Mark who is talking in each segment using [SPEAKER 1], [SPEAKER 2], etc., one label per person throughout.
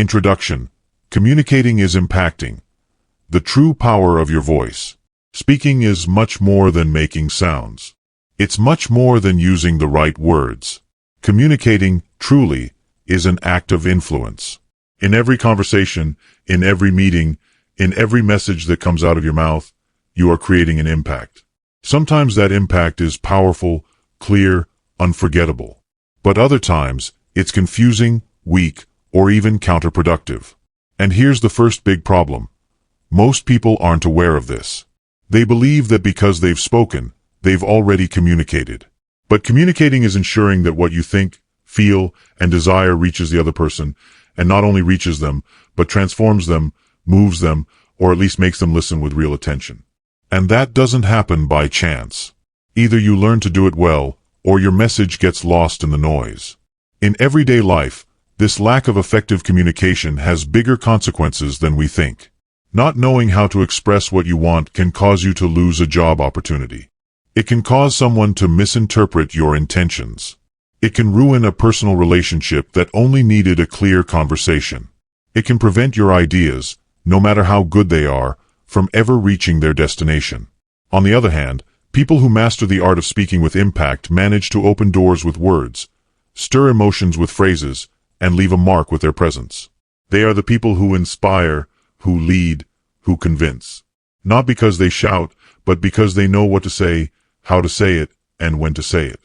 [SPEAKER 1] Introduction. Communicating is impacting. The true power of your voice. Speaking is much more than making sounds. It's much more than using the right words. Communicating, truly, is an act of influence. In every conversation, in every meeting, in every message that comes out of your mouth, you are creating an impact. Sometimes that impact is powerful, clear, unforgettable. But other times, it's confusing, weak, or even counterproductive. And here's the first big problem. Most people aren't aware of this. They believe that because they've spoken, they've already communicated. But communicating is ensuring that what you think, feel, and desire reaches the other person, and not only reaches them, but transforms them, moves them, or at least makes them listen with real attention. And that doesn't happen by chance. Either you learn to do it well, or your message gets lost in the noise. In everyday life, this lack of effective communication has bigger consequences than we think. Not knowing how to express what you want can cause you to lose a job opportunity. It can cause someone to misinterpret your intentions. It can ruin a personal relationship that only needed a clear conversation. It can prevent your ideas, no matter how good they are, from ever reaching their destination. On the other hand, people who master the art of speaking with impact manage to open doors with words, stir emotions with phrases, and leave a mark with their presence. They are the people who inspire, who lead, who convince. Not because they shout, but because they know what to say, how to say it, and when to say it.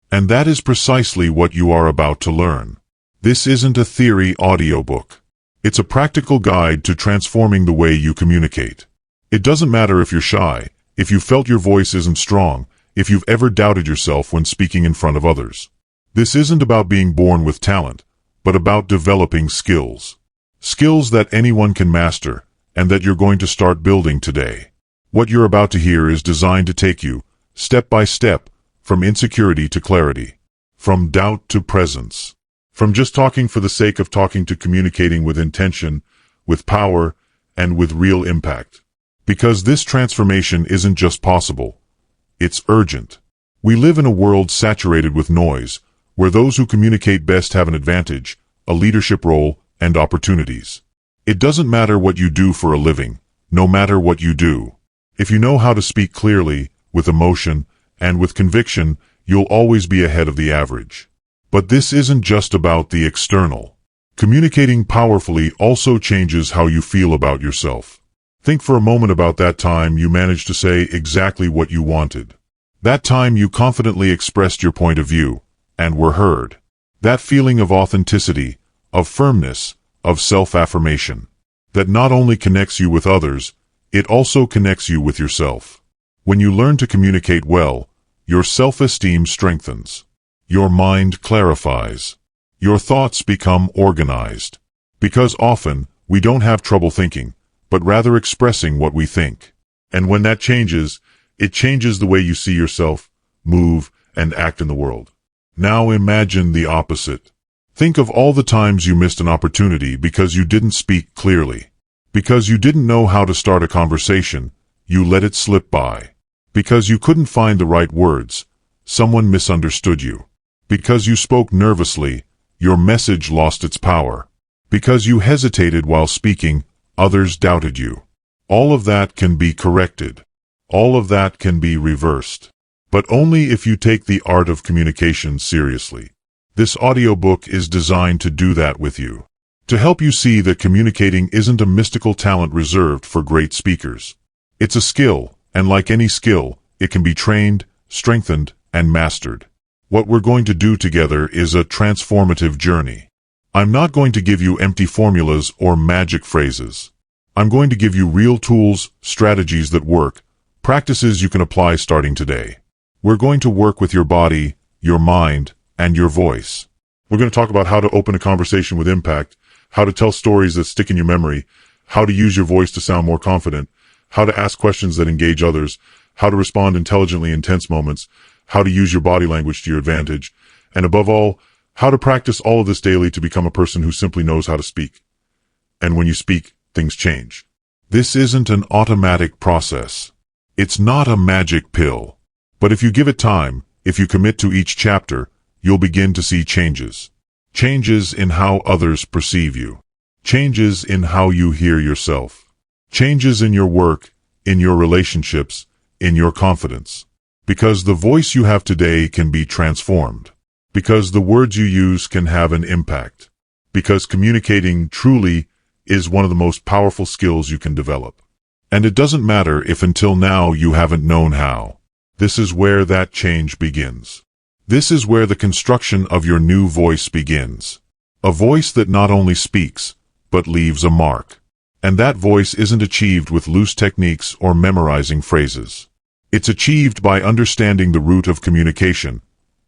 [SPEAKER 1] And that is precisely what you are about to learn. This isn't a theory audiobook. It's a practical guide to transforming the way you communicate. It doesn't matter if you're shy, if you felt your voice isn't strong, if you've ever doubted yourself when speaking in front of others. This isn't about being born with talent, but about developing skills. Skills that anyone can master, and that you're going to start building today. What you're about to hear is designed to take you, step by step, from insecurity to clarity, from doubt to presence, from just talking for the sake of talking to communicating with intention, with power, and with real impact. Because this transformation isn't just possible, it's urgent. We live in a world saturated with noise, where those who communicate best have an advantage, a leadership role, and opportunities. It doesn't matter what you do for a living, no matter what you do. If you know how to speak clearly, with emotion, and with conviction, you'll always be ahead of the average. But this isn't just about the external. Communicating powerfully also changes how you feel about yourself. Think for a moment about that time you managed to say exactly what you wanted. That time you confidently expressed your point of view, and were heard. That feeling of authenticity, of firmness, of self-affirmation, that not only connects you with others, it also connects you with yourself. When you learn to communicate well, your self-esteem strengthens. Your mind clarifies. Your thoughts become organized. Because often, we don't have trouble thinking, but rather expressing what we think. And when that changes, it changes the way you see yourself, move, and act in the world. Now imagine the opposite. Think of all the times you missed an opportunity because you didn't speak clearly. Because you didn't know how to start a conversation, you let it slip by. Because you couldn't find the right words, someone misunderstood you. Because you spoke nervously, your message lost its power. Because you hesitated while speaking, others doubted you. All of that can be corrected. All of that can be reversed. But only if you take the art of communication seriously. This audiobook is designed to do that with you. To help you see that communicating isn't a mystical talent reserved for great speakers. It's a skill, and like any skill, it can be trained, strengthened, and mastered. What we're going to do together is a transformative journey. I'm not going to give you empty formulas or magic phrases. I'm going to give you real tools, strategies that work, practices you can apply starting today. We're going to work with your body, your mind, and your voice. We're going to talk about how to open a conversation with impact, how to tell stories that stick in your memory, how to use your voice to sound more confident, how to ask questions that engage others, how to respond intelligently in tense moments, how to use your body language to your advantage, and above all, how to practice all of this daily to become a person who simply knows how to speak. And when you speak, things change. This isn't an automatic process. It's not a magic pill. But if you give it time, if you commit to each chapter, you'll begin to see changes. Changes in how others perceive you. changes in how you hear yourself, changes in your work, in your relationships, in your confidence. Because the voice you have today can be transformed. Because the words you use can have an impact. Because communicating truly is one of the most powerful skills you can develop. And it doesn't matter if until now you haven't known how. This is where that change begins. This is where the construction of your new voice begins. A voice that not only speaks, but leaves a mark. And that voice isn't achieved with loose techniques or memorizing phrases. It's achieved by understanding the root of communication,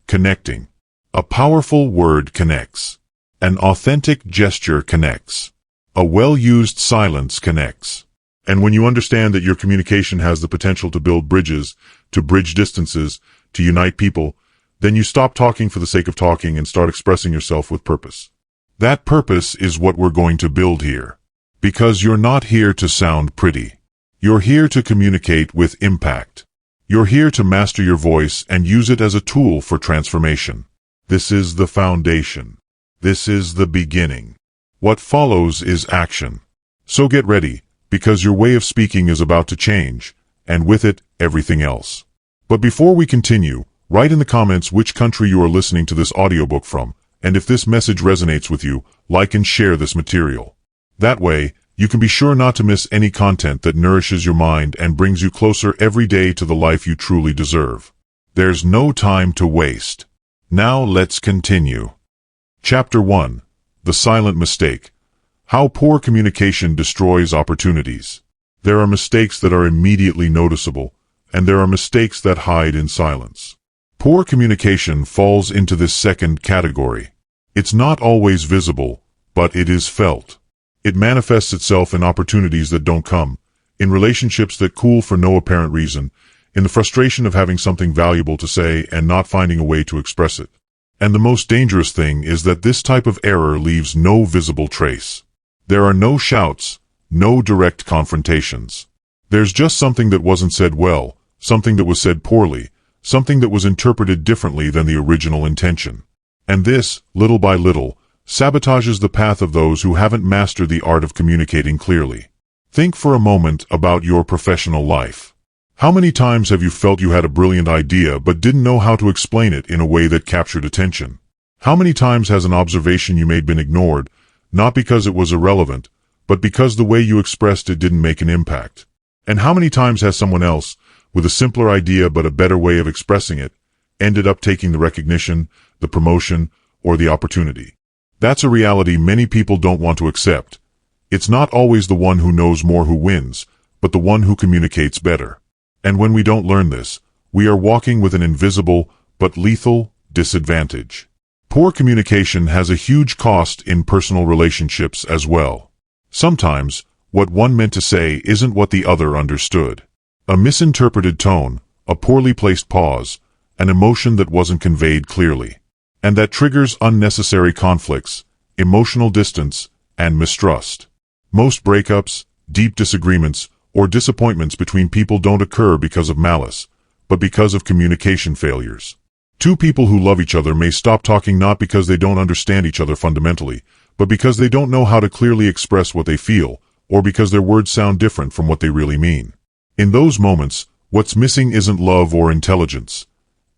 [SPEAKER 1] connecting. A powerful word connects. An authentic gesture connects. A well-used silence connects. And when you understand that your communication has the potential to build bridges, to bridge distances, to unite people, then you stop talking for the sake of talking and start expressing yourself with purpose. That purpose is what we're going to build here. Because you're not here to sound pretty. You're here to communicate with impact. You're here to master your voice and use it as a tool for transformation. This is the foundation. This is the beginning. What follows is action. So get ready, because your way of speaking is about to change, and with it, everything else. But before we continue, write in the comments which country you are listening to this audiobook from, and if this message resonates with you, like and share this material. That way, you can be sure not to miss any content that nourishes your mind and brings you closer every day to the life you truly deserve. There's no time to waste. Now let's continue. Chapter 1. The Silent Mistake. How poor communication destroys opportunities. There are mistakes that are immediately noticeable, and there are mistakes that hide in silence. Poor communication falls into this second category. It's not always visible, but it is felt. It manifests itself in opportunities that don't come, in relationships that cool for no apparent reason, in the frustration of having something valuable to say and not finding a way to express it. And the most dangerous thing is that this type of error leaves no visible trace. There are no shouts, no direct confrontations. There's just something that wasn't said well, something that was said poorly, something that was interpreted differently than the original intention. And this, little by little, sabotages the path of those who haven't mastered the art of communicating clearly. Think for a moment about your professional life. How many times have you felt you had a brilliant idea but didn't know how to explain it in a way that captured attention? How many times has an observation you made been ignored, not because it was irrelevant, but because the way you expressed it didn't make an impact? And how many times has someone else, with a simpler idea but a better way of expressing it, ended up taking the recognition, the promotion, or the opportunity? That's a reality many people don't want to accept. It's not always the one who knows more who wins, but the one who communicates better. And when we don't learn this, we are walking with an invisible, but lethal, disadvantage. Poor communication has a huge cost in personal relationships as well. Sometimes, what one meant to say isn't what the other understood. A misinterpreted tone, a poorly placed pause, an emotion that wasn't conveyed clearly. And that triggers unnecessary conflicts, emotional distance, and mistrust. Most breakups, deep disagreements, or disappointments between people don't occur because of malice, but because of communication failures. Two people who love each other may stop talking not because they don't understand each other fundamentally, but because they don't know how to clearly express what they feel, or because their words sound different from what they really mean. In those moments, what's missing isn't love or intelligence.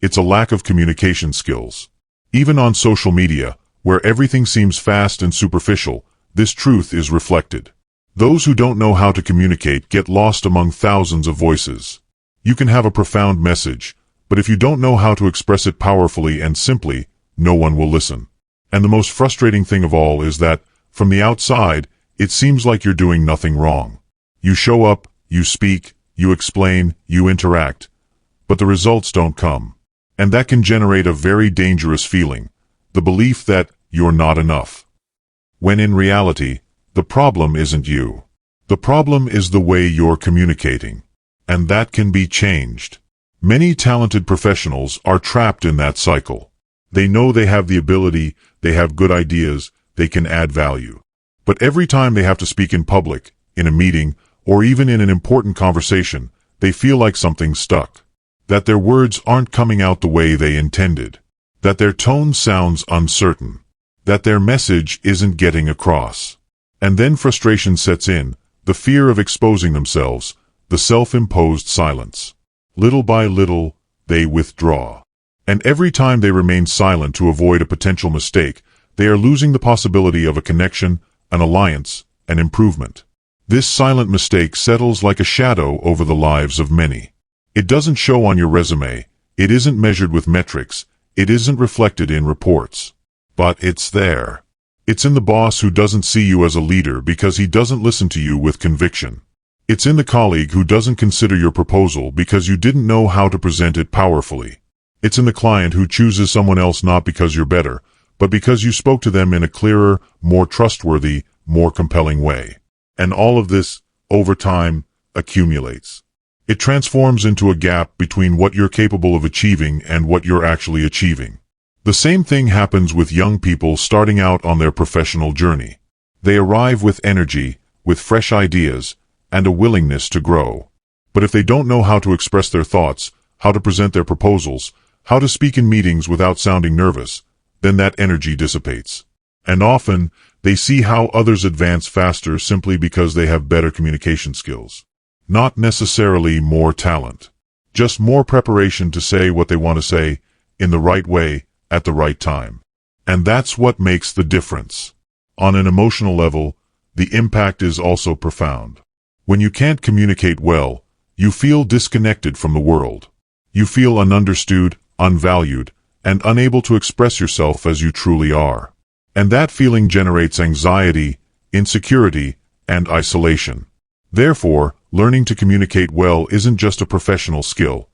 [SPEAKER 1] It's a lack of communication skills. Even on social media, where everything seems fast and superficial, this truth is reflected. Those who don't know how to communicate get lost among thousands of voices. You can have a profound message, but if you don't know how to express it powerfully and simply, no one will listen. And the most frustrating thing of all is that, from the outside, it seems like you're doing nothing wrong. You show up, you speak, you explain, you interact, but the results don't come. And that can generate a very dangerous feeling, the belief that you're not enough. When in reality, the problem isn't you. The problem is the way you're communicating. And that can be changed. Many talented professionals are trapped in that cycle. They know they have the ability, they have good ideas, they can add value. But every time they have to speak in public, in a meeting, or even in an important conversation, they feel like something's stuck. That their words aren't coming out the way they intended. That their tone sounds uncertain. That their message isn't getting across. And then frustration sets in, the fear of exposing themselves, the self-imposed silence. Little by little, they withdraw. And every time they remain silent to avoid a potential mistake, they are losing the possibility of a connection, an alliance, an improvement. This silent mistake settles like a shadow over the lives of many. It doesn't show on your resume, it isn't measured with metrics, it isn't reflected in reports. But it's there. It's in the boss who doesn't see you as a leader because he doesn't listen to you with conviction. It's in the colleague who doesn't consider your proposal because you didn't know how to present it powerfully. It's in the client who chooses someone else not because you're better, but because you spoke to them in a clearer, more trustworthy, more compelling way. And all of this, over time, accumulates. It transforms into a gap between what you're capable of achieving and what you're actually achieving. The same thing happens with young people starting out on their professional journey. They arrive with energy, with fresh ideas, and a willingness to grow. But if they don't know how to express their thoughts, how to present their proposals, how to speak in meetings without sounding nervous, then that energy dissipates. And often, they see how others advance faster simply because they have better communication skills. Not necessarily more talent. Just more preparation to say what they want to say, in the right way, at the right time. And that's what makes the difference. On an emotional level, the impact is also profound. When you can't communicate well, you feel disconnected from the world. You feel ununderstood, unvalued, and unable to express yourself as you truly are. And that feeling generates anxiety, insecurity, and isolation. Therefore, learning to communicate well isn't just a professional skill.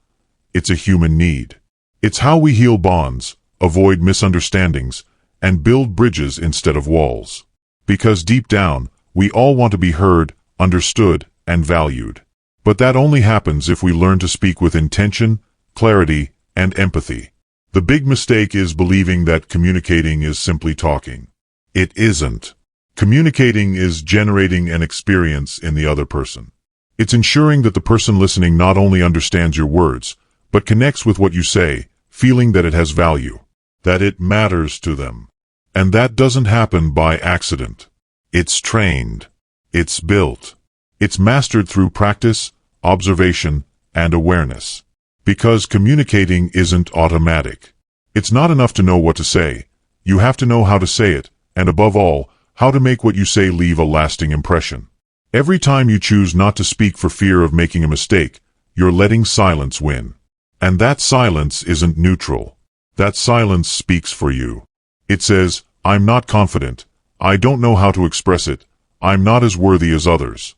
[SPEAKER 1] It's a human need. It's how we heal bonds, avoid misunderstandings, and build bridges instead of walls. Because deep down, we all want to be heard, understood, and valued. But that only happens if we learn to speak with intention, clarity, and empathy. The big mistake is believing that communicating is simply talking. It isn't. Communicating is generating an experience in the other person. It's ensuring that the person listening not only understands your words, but connects with what you say, feeling that it has value, that it matters to them. And that doesn't happen by accident. It's trained. It's built. It's mastered through practice, observation, and awareness. Because communicating isn't automatic. It's not enough to know what to say. You have to know how to say it, and above all, how to make what you say leave a lasting impression. Every time you choose not to speak for fear of making a mistake, you're letting silence win. And that silence isn't neutral. That silence speaks for you. It says, I'm not confident, I don't know how to express it, I'm not as worthy as others.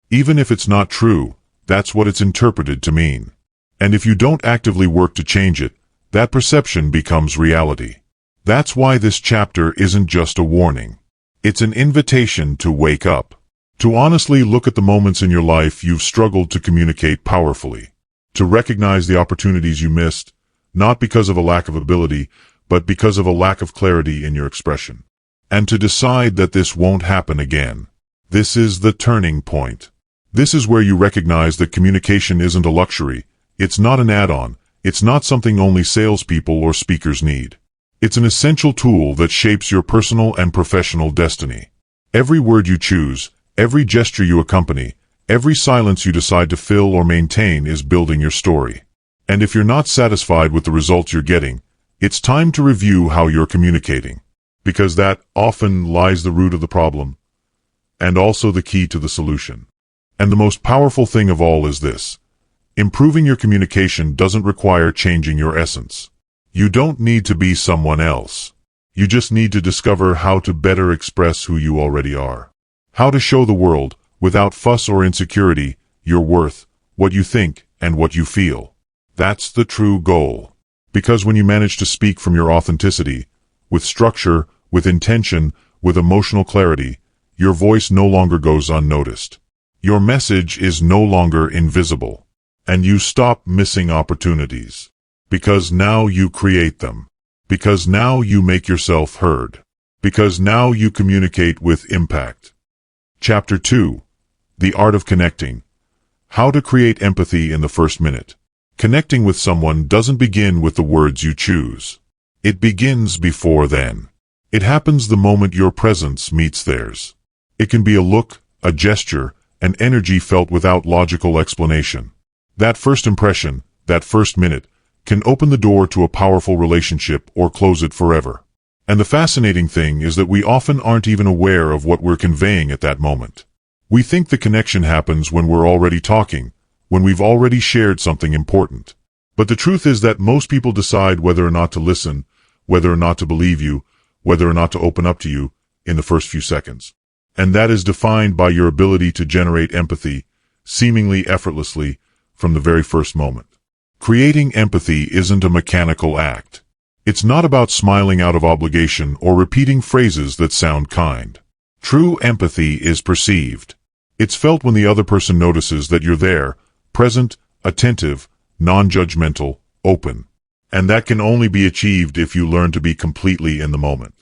[SPEAKER 1] Even if it's not true, that's what it's interpreted to mean. And if you don't actively work to change it, that perception becomes reality. That's why this chapter isn't just a warning. It's an invitation to wake up. To honestly look at the moments in your life you've struggled to communicate powerfully. To recognize the opportunities you missed, not because of a lack of ability, but because of a lack of clarity in your expression. And to decide that this won't happen again. This is the turning point. This is where you recognize that communication isn't a luxury, it's not an add-on, it's not something only salespeople or speakers need. It's an essential tool that shapes your personal and professional destiny. Every word you choose, every gesture you accompany, every silence you decide to fill or maintain is building your story. And if you're not satisfied with the results you're getting, it's time to review how you're communicating. Because that often lies the root of the problem, and also the key to the solution. And the most powerful thing of all is this. Improving your communication doesn't require changing your essence. You don't need to be someone else. You just need to discover how to better express who you already are. How to show the world, without fuss or insecurity, your worth, what you think, and what you feel. That's the true goal. Because when you manage to speak from your authenticity, with structure, with intention, with emotional clarity, your voice no longer goes unnoticed. Your message is no longer invisible. And you stop missing opportunities. Because now you create them. Because now you make yourself heard. Because now you communicate with impact. Chapter 2. The Art of Connecting. How to create empathy in the first minute. Connecting with someone doesn't begin with the words you choose. It begins before then. It happens the moment your presence meets theirs. It can be a look, a gesture, an energy felt without logical explanation. That first impression, that first minute, can open the door to a powerful relationship or close it forever. And the fascinating thing is that we often aren't even aware of what we're conveying at that moment. We think the connection happens when we're already talking, when we've already shared something important. But the truth is that most people decide whether or not to listen, whether or not to believe you, whether or not to open up to you, in the first few seconds. And that is defined by your ability to generate empathy, seemingly effortlessly, from the very first moment. Creating empathy isn't a mechanical act. It's not about smiling out of obligation or repeating phrases that sound kind. True empathy is perceived. It's felt when the other person notices that you're there, present, attentive, non-judgmental, open. And that can only be achieved if you learn to be completely in the moment.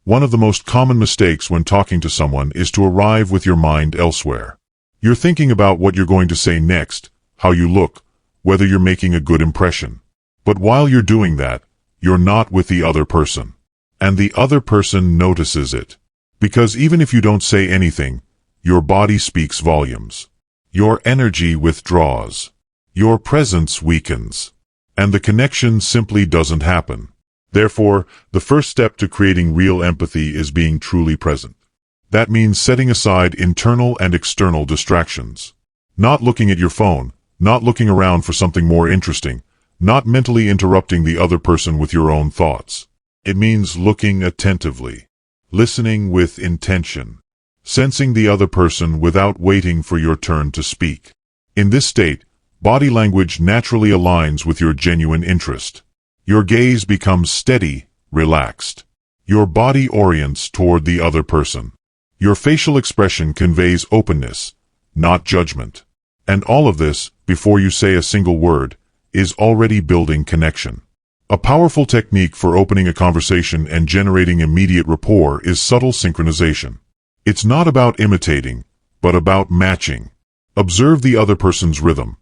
[SPEAKER 1] One of the most common mistakes when talking to someone is to arrive with your mind elsewhere. You're thinking about what you're going to say next, how you look, whether you're making a good impression. But while you're doing that, you're not with the other person. And the other person notices it. Because even if you don't say anything, your body speaks volumes. Your energy withdraws. Your presence weakens. And the connection simply doesn't happen. Therefore, the first step to creating real empathy is being truly present. That means setting aside internal and external distractions. Not looking at your phone, not looking around for something more interesting, not mentally interrupting the other person with your own thoughts. It means looking attentively, listening with intention, sensing the other person without waiting for your turn to speak. In this state, body language naturally aligns with your genuine interest. Your gaze becomes steady, relaxed. Your body orients toward the other person. Your facial expression conveys openness, not judgment. And all of this, before you say a single word, is already building connection. A powerful technique for opening a conversation and generating immediate rapport is subtle synchronization. It's not about imitating, but about matching. Observe the other person's rhythm,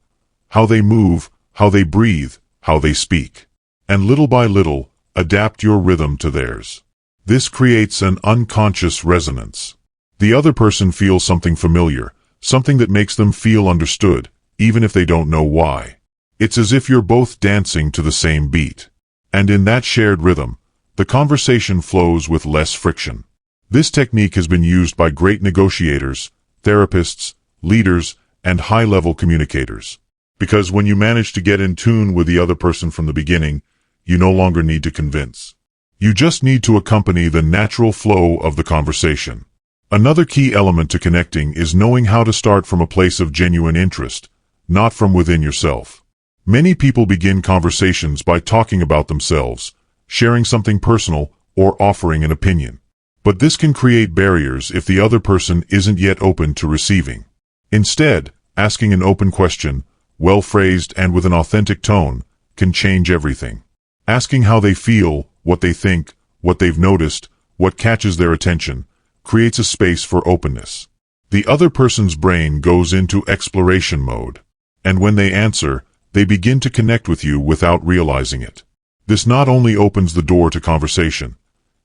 [SPEAKER 1] how they move, how they breathe, how they speak. And little by little, adapt your rhythm to theirs. This creates an unconscious resonance. The other person feels something familiar, something that makes them feel understood, even if they don't know why. It's as if you're both dancing to the same beat. And in that shared rhythm, the conversation flows with less friction. This technique has been used by great negotiators, therapists, leaders, and high-level communicators. Because when you manage to get in tune with the other person from the beginning, you no longer need to convince. You just need to accompany the natural flow of the conversation. Another key element to connecting is knowing how to start from a place of genuine interest, not from within yourself. Many people begin conversations by talking about themselves, sharing something personal, or offering an opinion. But this can create barriers if the other person isn't yet open to receiving. Instead, asking an open question, well phrased and with an authentic tone, can change everything. Asking how they feel, what they think, what they've noticed, what catches their attention, creates a space for openness. The other person's brain goes into exploration mode. And when they answer, they begin to connect with you without realizing it. This not only opens the door to conversation,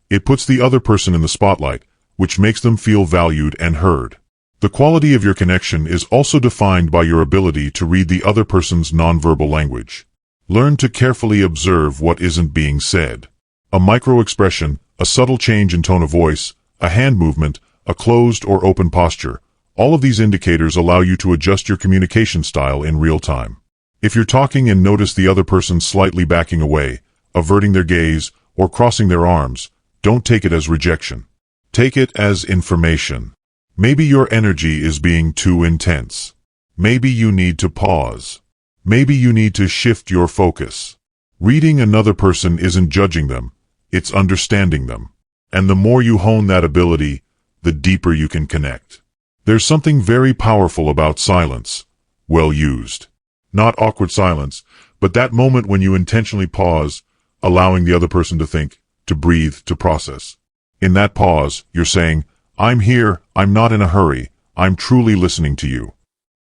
[SPEAKER 1] it puts the other person in the spotlight, which makes them feel valued and heard. The quality of your connection is also defined by your ability to read the other person's nonverbal language. Learn to carefully observe what isn't being said. A micro-expression, a subtle change in tone of voice, a hand movement, a closed or open posture, all of these indicators allow you to adjust your communication style in real time. If you're talking and notice the other person slightly backing away, averting their gaze, or crossing their arms, don't take it as rejection. Take it as information. Maybe your energy is being too intense. Maybe you need to pause. Maybe you need to shift your focus. Reading another person isn't judging them, it's understanding them. And the more you hone that ability, the deeper you can connect. There's something very powerful about silence, well used. Not awkward silence, but that moment when you intentionally pause, allowing the other person to think, to breathe, to process. In that pause, you're saying, I'm here, I'm not in a hurry, I'm truly listening to you.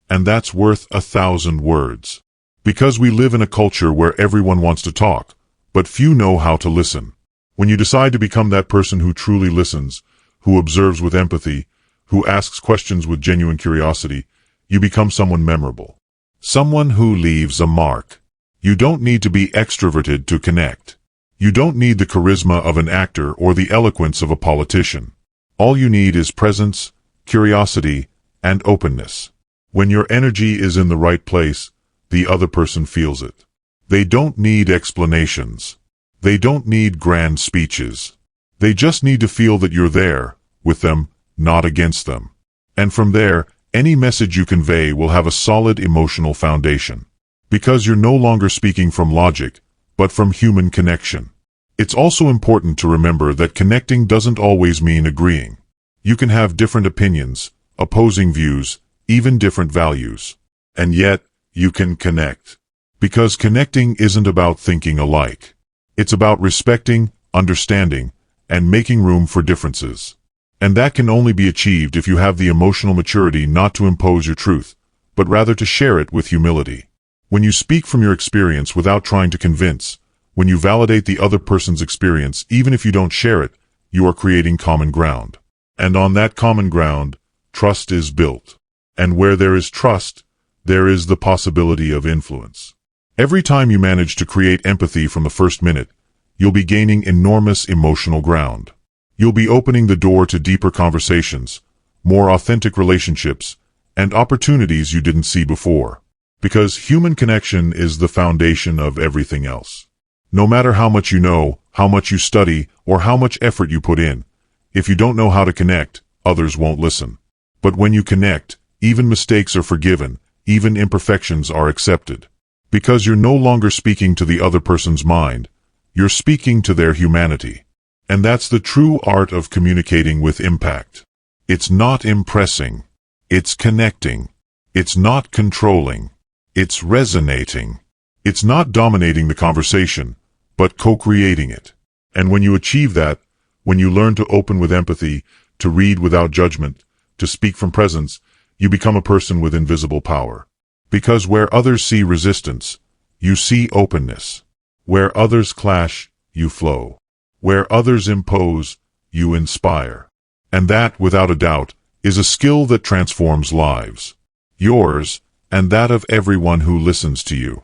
[SPEAKER 1] And that's worth 1,000 words. Because we live in a culture where everyone wants to talk, but few know how to listen. When you decide to become that person who truly listens, who observes with empathy, who asks questions with genuine curiosity, you become someone memorable. Someone who leaves a mark. You don't need to be extroverted to connect. You don't need the charisma of an actor or the eloquence of a politician. All you need is presence, curiosity, and openness. When your energy is in the right place, the other person feels it. They don't need explanations. They don't need grand speeches. They just need to feel that you're there, with them, not against them. And from there, any message you convey will have a solid emotional foundation. Because you're no longer speaking from logic, but from human connection. It's also important to remember that connecting doesn't always mean agreeing. You can have different opinions, opposing views, even different values. And yet, you can connect. Because connecting isn't about thinking alike. It's about respecting, understanding, and making room for differences. And that can only be achieved if you have the emotional maturity not to impose your truth, but rather to share it with humility. When you speak from your experience without trying to convince, when you validate the other person's experience even if you don't share it, you are creating common ground. And on that common ground, trust is built. And where there is trust, there is the possibility of influence. Every time you manage to create empathy from the first minute, you'll be gaining enormous emotional ground. You'll be opening the door to deeper conversations, more authentic relationships, and opportunities you didn't see before. Because human connection is the foundation of everything else. No matter how much you know, how much you study, or how much effort you put in, if you don't know how to connect, others won't listen. But when you connect, even mistakes are forgiven, even imperfections are accepted. Because you're no longer speaking to the other person's mind, you're speaking to their humanity. And that's the true art of communicating with impact. It's not impressing. It's connecting. It's not controlling. It's resonating. It's not dominating the conversation, but co-creating it. And when you achieve that, when you learn to open with empathy, to read without judgment, to speak from presence, you become a person with invisible power. Because where others see resistance, you see openness. Where others clash, you flow. Where others impose, you inspire. And that, without a doubt, is a skill that transforms lives. Yours, and that of everyone who listens to you.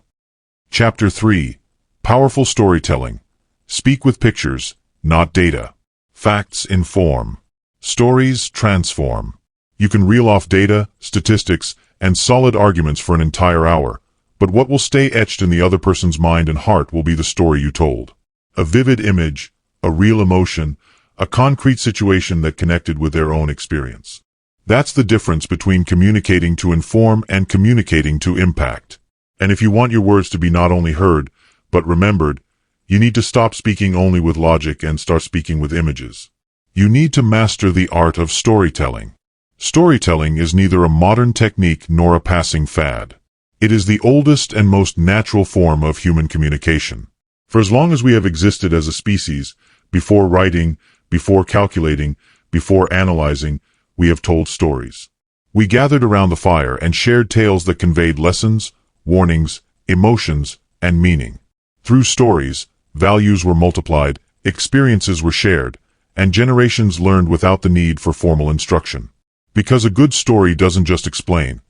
[SPEAKER 1] Chapter 3. Powerful Storytelling. Speak with pictures, not data. Facts inform. Stories transform. You can reel off data, statistics, and solid arguments for an entire hour, but what will stay etched in the other person's mind and heart will be the story you told. A vivid image, a real emotion, a concrete situation that connected with their own experience. That's the difference between communicating to inform and communicating to impact. And if you want your words to be not only heard, but remembered, you need to stop speaking only with logic and start speaking with images. You need to master the art of storytelling. Storytelling is neither a modern technique nor a passing fad. It is the oldest and most natural form of human communication. For as long as we have existed as a species, before writing, before calculating, before analyzing, we have told stories. We gathered around the fire and shared tales that conveyed lessons, warnings, emotions, and meaning. Through stories, values were multiplied, experiences were shared, and generations learned without the need for formal instruction. Because a good story doesn't just explain,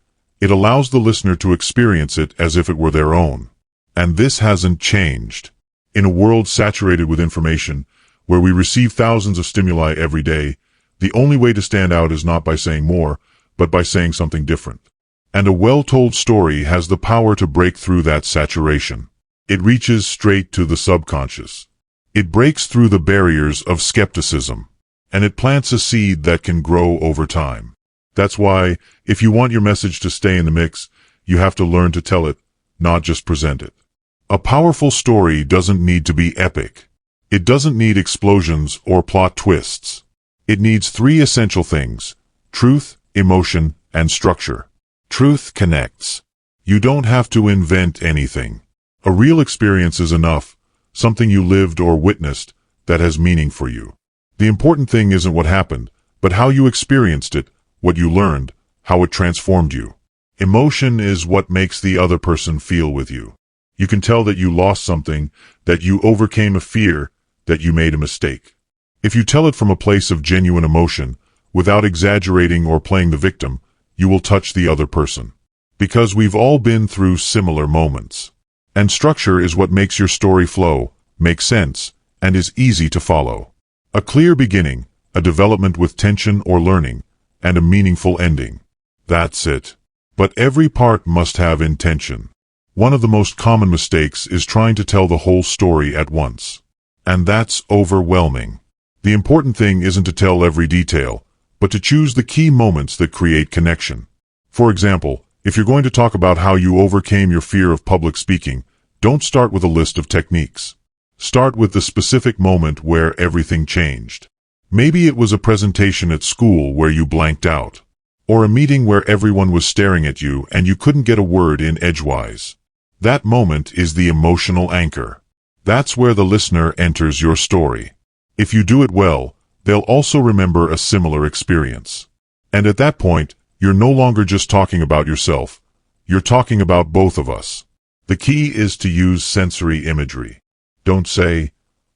[SPEAKER 1] it allows the listener to experience it as if it were their own. And this hasn't changed. In a world saturated with information, where we receive thousands of stimuli every day, the only way to stand out is not by saying more, but by saying something different. And a well-told story has the power to break through that saturation. It reaches straight to the subconscious. It breaks through the barriers of skepticism. And it plants a seed that can grow over time. That's why, if you want your message to stay in the mix, you have to learn to tell it, not just present it. A powerful story doesn't need to be epic. It doesn't need explosions or plot twists. It needs three essential things: truth, emotion, and structure. Truth connects. You don't have to invent anything. A real experience is enough, something you lived or witnessed that has meaning for you. The important thing isn't what happened, but how you experienced it, what you learned, how it transformed you. Emotion is what makes the other person feel with you. You can tell that you lost something, that you overcame a fear, that you made a mistake. If you tell it from a place of genuine emotion, Without exaggerating or playing the victim, you will touch the other person. Because we've all been through similar moments. And structure is what makes your story flow, make sense, and is easy to follow. A clear beginning, a development with tension or learning, and a meaningful ending. That's it. But every part must have intention. One of the most common mistakes is trying to tell the whole story at once. And that's overwhelming. The important thing isn't to tell every detail, but to choose the key moments that create connection. For example, if you're going to talk about how you overcame your fear of public speaking, don't start with a list of techniques. Start with the specific moment where everything changed. Maybe it was a presentation at school where you blanked out. Or a meeting where everyone was staring at you and you couldn't get a word in edgewise. That moment is the emotional anchor. That's where the listener enters your story. If you do it well, they'll also remember a similar experience. And at that point, you're no longer just talking about yourself. You're talking about both of us. The key is to use sensory imagery. Don't say,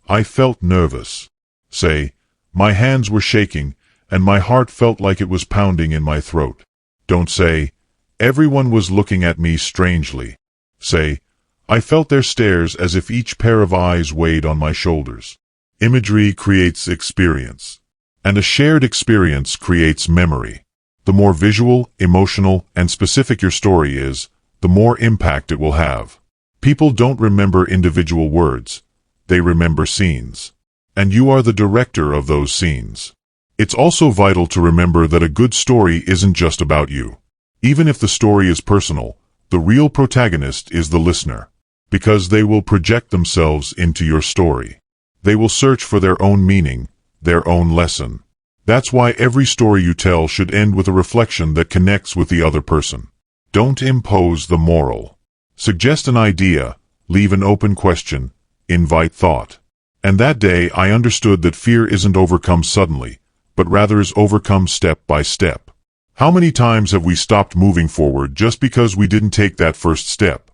[SPEAKER 1] "I felt nervous." Say, "My hands were shaking, and my heart felt like it was pounding in my throat." Don't say, "Everyone was looking at me strangely." Say, "I felt their stares as if each pair of eyes weighed on my shoulders." Imagery creates experience. And a shared experience creates memory. The more visual, emotional, and specific your story is, the more impact it will have. People don't remember individual words. They remember scenes. And you are the director of those scenes. It's also vital to remember that a good story isn't just about you. Even if the story is personal, the real protagonist is the listener. Because they will project themselves into your story. They will search for their own meaning, their own lesson. That's why every story you tell should end with a reflection that connects with the other person. Don't impose the moral. Suggest an idea, leave an open question, invite thought. And that day I understood that fear isn't overcome suddenly, but rather is overcome step by step. How many times have we stopped moving forward just because we didn't take that first step?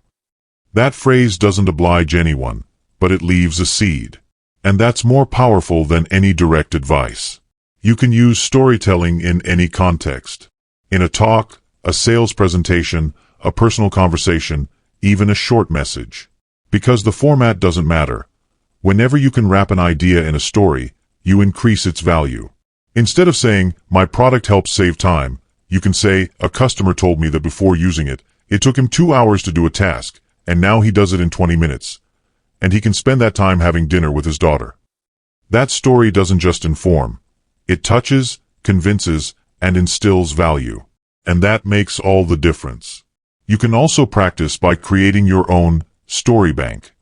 [SPEAKER 1] That phrase doesn't oblige anyone, but it leaves a seed. And that's more powerful than any direct advice. You can use storytelling in any context. In a talk, a sales presentation, a personal conversation, even a short message. Because the format doesn't matter. Whenever you can wrap an idea in a story, you increase its value. Instead of saying, "My product helps save time," you can say, "A customer told me that before using it, it took him 2 hours to do a task, and now he does it in 20 minutes. And he can spend that time having dinner with his daughter." That story doesn't just inform. It touches, convinces, and instills value. And that makes all the difference. You can also practice by creating your own story bank.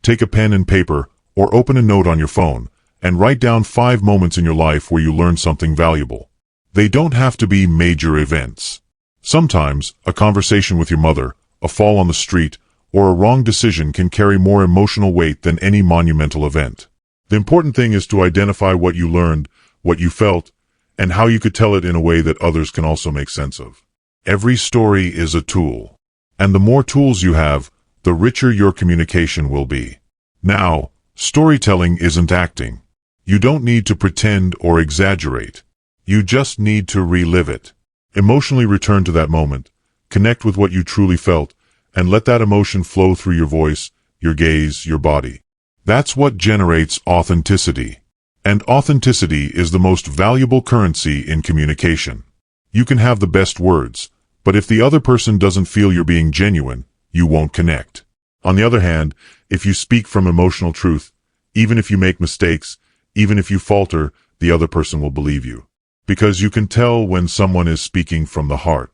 [SPEAKER 1] Take a pen and paper, or open a note on your phone, and write down 5 moments in your life where you learned something valuable. They don't have to be major events. Sometimes, a conversation with your mother, a fall on the street, or a wrong decision can carry more emotional weight than any monumental event. The important thing is to identify what you learned, what you felt, and how you could tell it in a way that others can also make sense of. Every story is a tool. And the more tools you have, the richer your communication will be. Now, storytelling isn't acting. You don't need to pretend or exaggerate. You just need to relive it. Emotionally return to that moment, connect with what you truly felt, and let that emotion flow through your voice, your gaze, your body. That's what generates authenticity. And authenticity is the most valuable currency in communication. You can have the best words, but if the other person doesn't feel you're being genuine, you won't connect. On the other hand, if you speak from emotional truth, even if you make mistakes, even if you falter, the other person will believe you. Because you can tell when someone is speaking from the heart.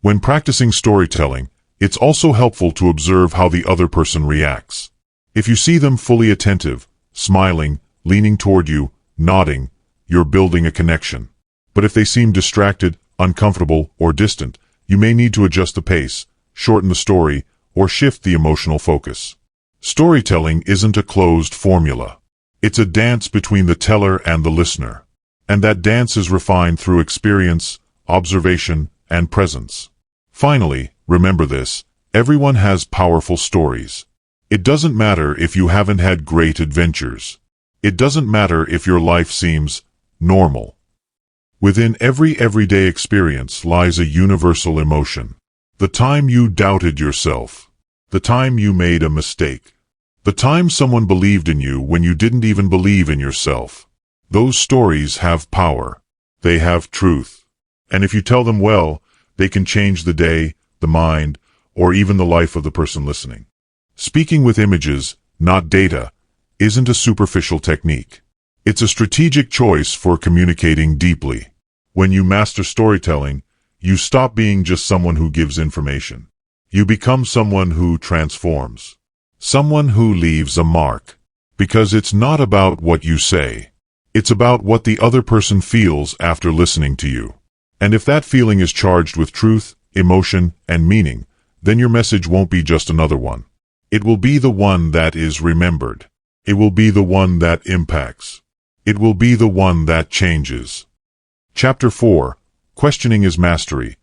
[SPEAKER 1] When practicing storytelling, it's also helpful to observe how the other person reacts. If you see them fully attentive, smiling, leaning toward you, nodding, you're building a connection. But if they seem distracted, uncomfortable, or distant, you may need to adjust the pace, shorten the story, or shift the emotional focus. Storytelling isn't a closed formula. It's a dance between the teller and the listener. And that dance is refined through experience, observation, and presence. Finally, remember this: everyone has powerful stories. It doesn't matter if you haven't had great adventures. It doesn't matter if your life seems normal. Within every everyday experience lies a universal emotion. The time you doubted yourself. The time you made a mistake. The time someone believed in you when you didn't even believe in yourself. Those stories have power. They have truth. And if you tell them well, they can change the day, the mind, or even the life of the person listening. Speaking with images, not data, isn't a superficial technique. It's a strategic choice for communicating deeply. When you master storytelling, you stop being just someone who gives information. You become someone who transforms. Someone who leaves a mark. Because it's not about what you say. It's about what the other person feels after listening to you. And if that feeling is charged with truth, emotion, and meaning, then your message won't be just another one. It will be the one that is remembered. It will be the one that impacts. It will be the one that changes. Chapter 4. Questioning is Mastery.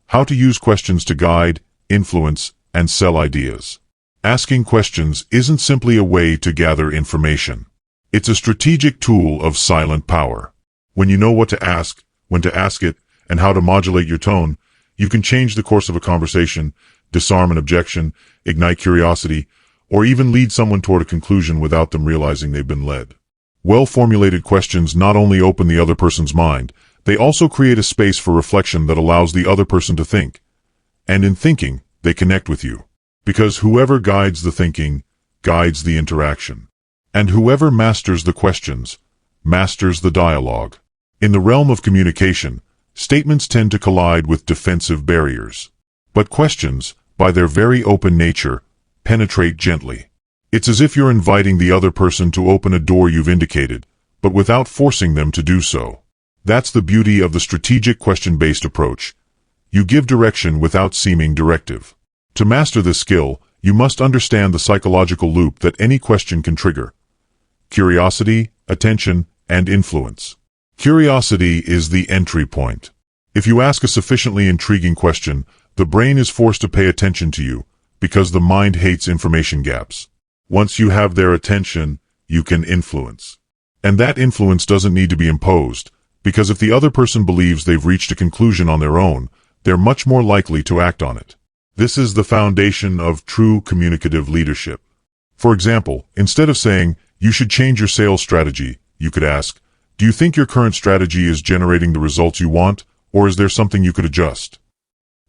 [SPEAKER 1] How to use questions to guide, influence, and sell ideas. Asking questions isn't simply a way to gather information. It's a strategic tool of silent power. When you know what to ask, when to ask it, and how to modulate your tone, you can change the course of a conversation, disarm an objection, ignite curiosity, or even lead someone toward a conclusion without them realizing they've been led. Well-formulated questions not only open the other person's mind, they also create a space for reflection that allows the other person to think. And in thinking, they connect with you. Because whoever guides the thinking, guides the interaction. And whoever masters the questions, masters the dialogue. In the realm of communication, statements tend to collide with defensive barriers. But questions, by their very open nature, penetrate gently. It's as if you're inviting the other person to open a door you've indicated, but without forcing them to do so. That's the beauty of the strategic question-based approach. You give direction without seeming directive. To master this skill, you must understand the psychological loop that any question can trigger. Curiosity, attention, and influence. Curiosity is the entry point. If you ask a sufficiently intriguing question, the brain is forced to pay attention to you, because the mind hates information gaps. Once you have their attention, you can influence. And that influence doesn't need to be imposed, because if the other person believes they've reached a conclusion on their own, they're much more likely to act on it. This is the foundation of true communicative leadership. For example, instead of saying, "You should change your sales strategy," you could ask, "Do you think your current strategy is generating the results you want, or is there something you could adjust?"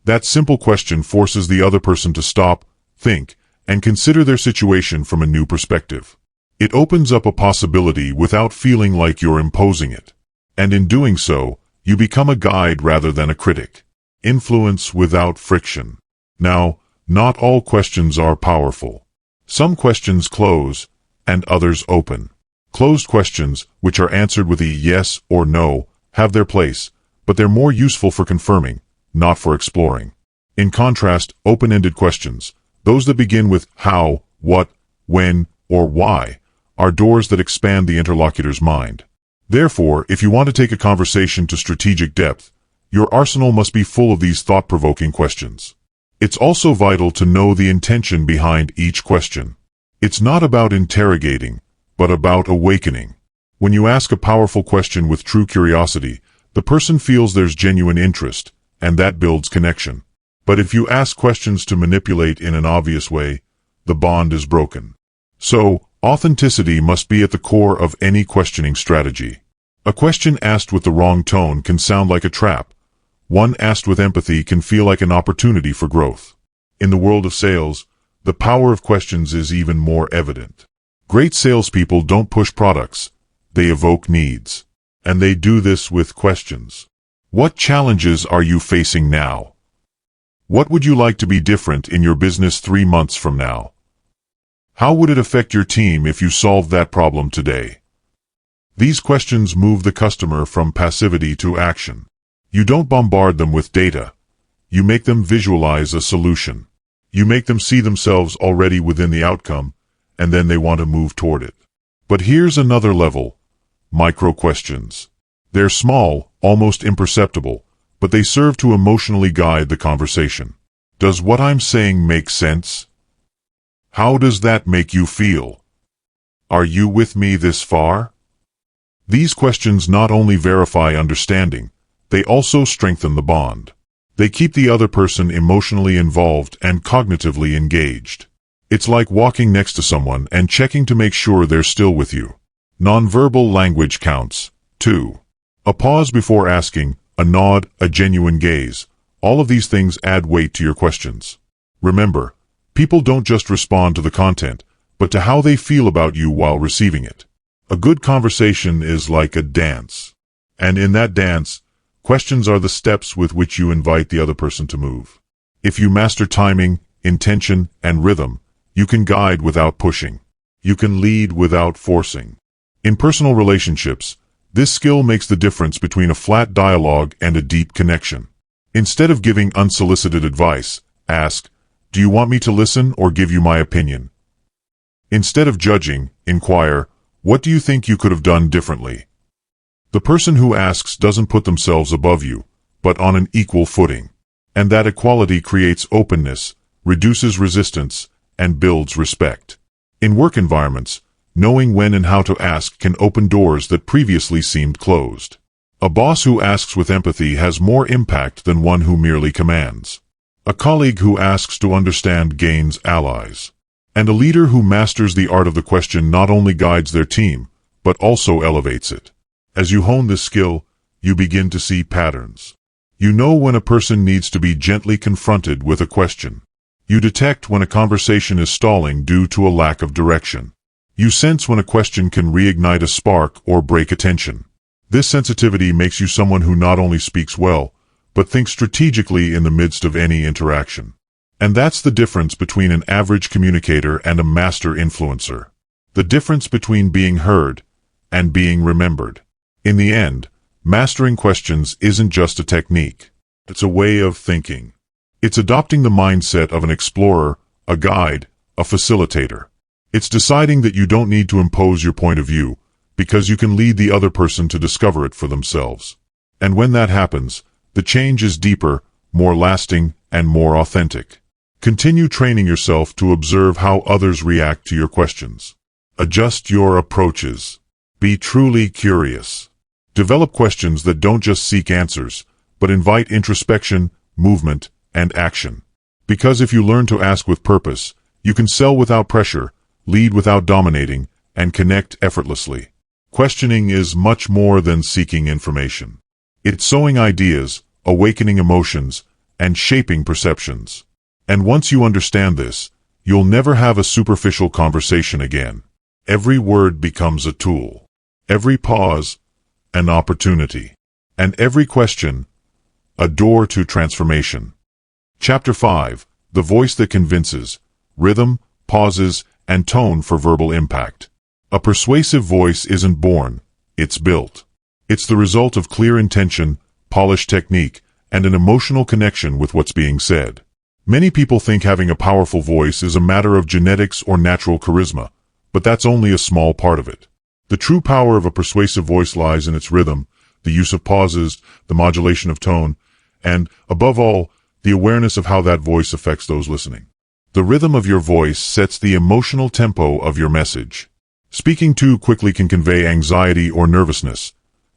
[SPEAKER 1] That simple question forces the other person to stop, think, and consider their situation from a new perspective. It opens up a possibility without feeling like you're imposing it. And in doing so, you become a guide rather than a critic. Influence without friction. Now, not all questions are powerful. Some questions close, and others open. Closed questions, which are answered with a yes or no, have their place, but they're more useful for confirming, not for exploring. In contrast, open-ended questions, those that begin with how, what, when, or why, are doors that expand the interlocutor's mind. Therefore, if you want to take a conversation to strategic depth, your arsenal must be full of these thought-provoking questions. It's also vital to know the intention behind each question. It's not about interrogating, but about awakening. When you ask a powerful question with true curiosity, the person feels there's genuine interest, and that builds connection. But if you ask questions to manipulate in an obvious way, the bond is broken. So, authenticity must be at the core of any questioning strategy. A question asked with the wrong tone can sound like a trap. One asked with empathy can feel like an opportunity for growth. In the world of sales, the power of questions is even more evident. Great salespeople don't push products, they evoke needs. And they do this with questions. What challenges are you facing now? What would you like to be different in your business 3 months from now? How would it affect your team if you solved that problem today? These questions move the customer from passivity to action. You don't bombard them with data. You make them visualize a solution. You make them see themselves already within the outcome, and then they want to move toward it. But here's another level. Micro-questions. They're small, almost imperceptible, but they serve to emotionally guide the conversation. Does what I'm saying make sense? How does that make you feel? Are you with me this far? These questions not only verify understanding, they also strengthen the bond. They keep the other person emotionally involved and cognitively engaged. It's like walking next to someone and checking to make sure they're still with you. Nonverbal language counts, too. A pause before asking, a nod, a genuine gaze. All of these things add weight to your questions. Remember, people don't just respond to the content, but to how they feel about you while receiving it. A good conversation is like a dance. And in that dance, questions are the steps with which you invite the other person to move. If you master timing, intention, and rhythm, you can guide without pushing. You can lead without forcing. In personal relationships, this skill makes the difference between a flat dialogue and a deep connection. Instead of giving unsolicited advice, ask, "Do you want me to listen or give you my opinion?" Instead of judging, inquire, "What do you think you could have done differently?" The person who asks doesn't put themselves above you, but on an equal footing. And that equality creates openness, reduces resistance, and builds respect. In work environments, knowing when and how to ask can open doors that previously seemed closed. A boss who asks with empathy has more impact than one who merely commands. A colleague who asks to understand gains allies. And a leader who masters the art of the question not only guides their team, but also elevates it. As you hone this skill, you begin to see patterns. You know when a person needs to be gently confronted with a question. You detect when a conversation is stalling due to a lack of direction. You sense when a question can reignite a spark or break attention. This sensitivity makes you someone who not only speaks well, but thinks strategically in the midst of any interaction. And that's the difference between an average communicator and a master influencer. The difference between being heard and being remembered. In the end, mastering questions isn't just a technique. It's a way of thinking. It's adopting the mindset of an explorer, a guide, a facilitator. It's deciding that you don't need to impose your point of view, because you can lead the other person to discover it for themselves. And when that happens, the change is deeper, more lasting, and more authentic. Continue training yourself to observe how others react to your questions. Adjust your approaches. Be truly curious. Develop questions that don't just seek answers, but invite introspection, movement, and action. Because if you learn to ask with purpose, you can sell without pressure, lead without dominating, and connect effortlessly. Questioning is much more than seeking information. It's sowing ideas, awakening emotions, and shaping perceptions. And once you understand this, you'll never have a superficial conversation again. Every word becomes a tool. Every pause, an opportunity. And every question, a door to transformation. Chapter 5. The Voice That Convinces. Rhythm, Pauses, and Tone for Verbal Impact. A persuasive voice isn't born, it's built. It's the result of clear intention, polished technique, and an emotional connection with what's being said. Many people think having a powerful voice is a matter of genetics or natural charisma, but that's only a small part of it. The true power of a persuasive voice lies in its rhythm, the use of pauses, the modulation of tone, and, above all, the awareness of how that voice affects those listening. The rhythm of your voice sets the emotional tempo of your message. Speaking too quickly can convey anxiety or nervousness.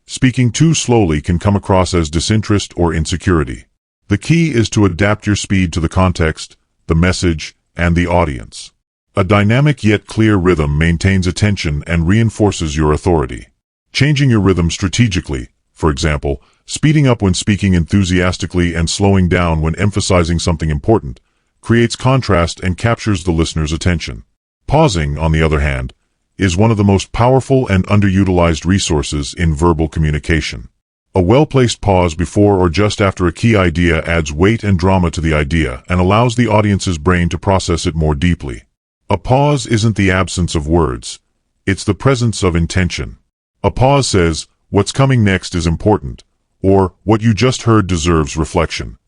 [SPEAKER 1] Speaking too slowly can come across as disinterest or insecurity. The key is to adapt your speed to the context, the message, and the audience. A dynamic yet clear rhythm maintains attention and reinforces your authority. Changing your rhythm strategically, for example, speeding up when speaking enthusiastically and slowing down when emphasizing something important, creates contrast and captures the listener's attention. Pausing, on the other hand, is one of the most powerful and underutilized resources in verbal communication. A well-placed pause before or just after a key idea adds weight and drama to the idea and allows the audience's brain to process it more deeply. A pause isn't the absence of words, it's the presence of intention. A pause says, "What's coming next is important," or "What you just heard deserves reflection."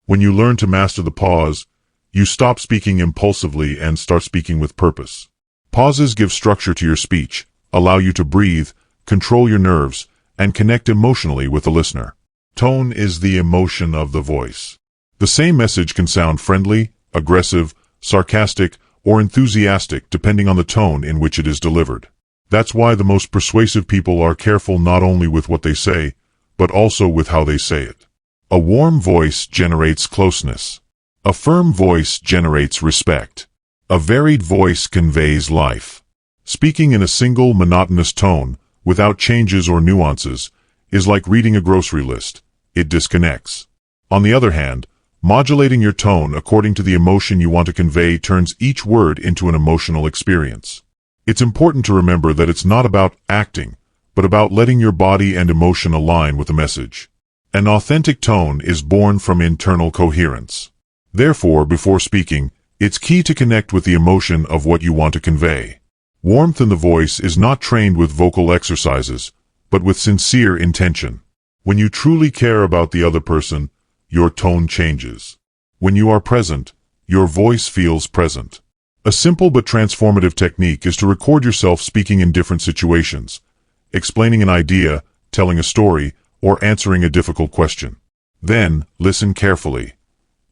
[SPEAKER 1] When you learn to master the pause, you stop speaking impulsively and start speaking with purpose. Pauses give structure to your speech, allow you to breathe, control your nerves, and connect emotionally with the listener. Tone is the emotion of the voice. The same message can sound friendly, aggressive, sarcastic, or enthusiastic depending on the tone in which it is delivered. That's why the most persuasive people are careful not only with what they say, but also with how they say it. A warm voice generates closeness. A firm voice generates respect. A varied voice conveys life. Speaking in a single monotonous tone, without changes or nuances, is like reading a grocery list. It disconnects. On the other hand, modulating your tone according to the emotion you want to convey turns each word into an emotional experience. It's important to remember that it's not about acting, but about letting your body and emotion align with the message. An authentic tone is born from internal coherence. Therefore, before speaking, it's key to connect with the emotion of what you want to convey. Warmth in the voice is not trained with vocal exercises, but with sincere intention. When you truly care about the other person, your tone changes. When you are present, your voice feels present. A simple but transformative technique is to record yourself speaking in different situations, explaining an idea, telling a story, or answering a difficult question. Then, listen carefully.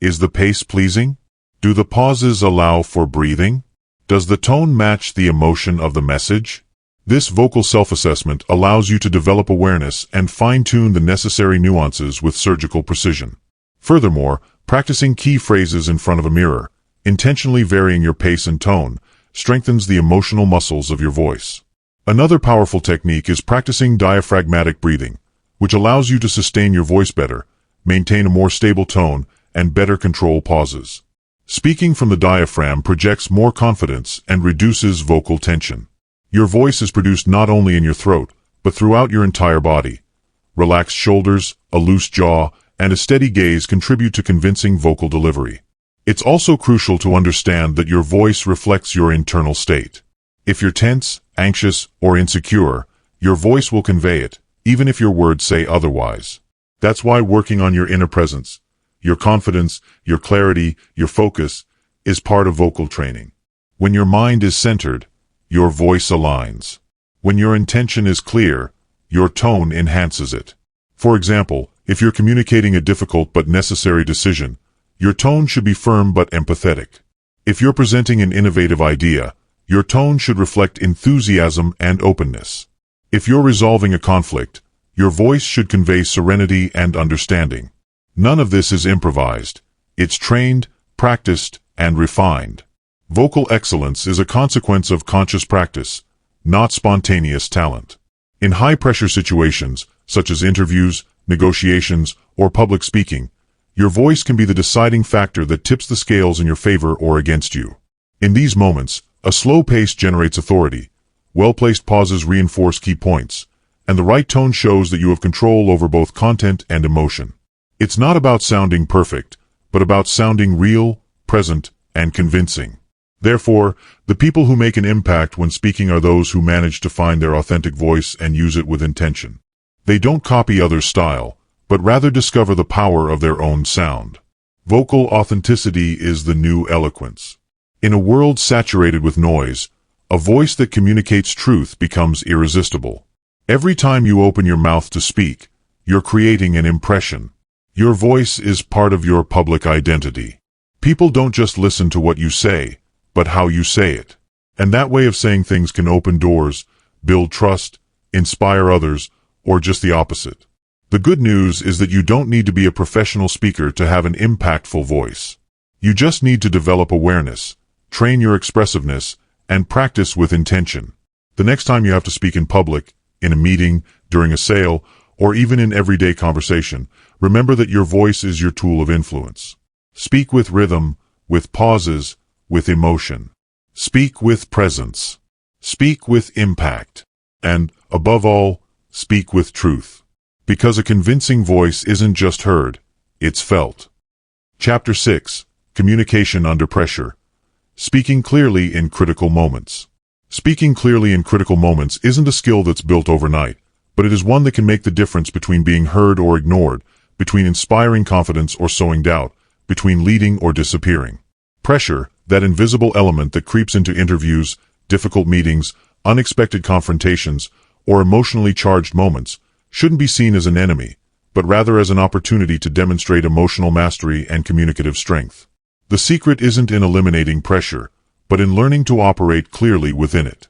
[SPEAKER 1] Is the pace pleasing? Do the pauses allow for breathing? Does the tone match the emotion of the message? This vocal self-assessment allows you to develop awareness and fine-tune the necessary nuances with surgical precision. Furthermore, practicing key phrases in front of a mirror, intentionally varying your pace and tone, strengthens the emotional muscles of your voice. Another powerful technique is practicing diaphragmatic breathing, which allows you to sustain your voice better, maintain a more stable tone, and better control pauses. Speaking from the diaphragm projects more confidence and reduces vocal tension. Your voice is produced not only in your throat, but throughout your entire body. Relaxed shoulders, a loose jaw, and a steady gaze contribute to convincing vocal delivery. It's also crucial to understand that your voice reflects your internal state. If you're tense, anxious, or insecure, your voice will convey it, even if your words say otherwise. That's why working on your inner presence, your confidence, your clarity, your focus, is part of vocal training. When your mind is centered, your voice aligns. When your intention is clear, your tone enhances it. For example, if you're communicating a difficult but necessary decision, your tone should be firm but empathetic. If you're presenting an innovative idea, your tone should reflect enthusiasm and openness. If you're resolving a conflict, your voice should convey serenity and understanding. None of this is improvised. It's trained, practiced, and refined. Vocal excellence is a consequence of conscious practice, not spontaneous talent. In high-pressure situations, such as interviews, negotiations, or public speaking, your voice can be the deciding factor that tips the scales in your favor or against you. In these moments, a slow pace generates authority, well-placed pauses reinforce key points, and the right tone shows that you have control over both content and emotion. It's not about sounding perfect, but about sounding real, present, and convincing. Therefore, the people who make an impact when speaking are those who manage to find their authentic voice and use it with intention. They don't copy others' style, but rather discover the power of their own sound. Vocal authenticity is the new eloquence. In a world saturated with noise, a voice that communicates truth becomes irresistible. Every time you open your mouth to speak, you're creating an impression. Your voice is part of your public identity. People don't just listen to what you say, but how you say it. And that way of saying things can open doors, build trust, inspire others, or just the opposite. The good news is that you don't need to be a professional speaker to have an impactful voice. You just need to develop awareness, train your expressiveness, and practice with intention. The next time you have to speak in public, in a meeting, during a sale, or even in everyday conversation, remember that your voice is your tool of influence. Speak with rhythm, with pauses, with emotion. Speak with presence. Speak with impact. And, above all, speak with truth. Because a convincing voice isn't just heard, it's felt. Chapter 6. Communication Under Pressure. Speaking clearly in critical moments. Speaking clearly in critical moments isn't a skill that's built overnight, but it is one that can make the difference between being heard or ignored, between inspiring confidence or sowing doubt, between leading or disappearing. Pressure, that invisible element that creeps into interviews, difficult meetings, unexpected confrontations, or emotionally charged moments, shouldn't be seen as an enemy, but rather as an opportunity to demonstrate emotional mastery and communicative strength. The secret isn't in eliminating pressure, but in learning to operate clearly within it.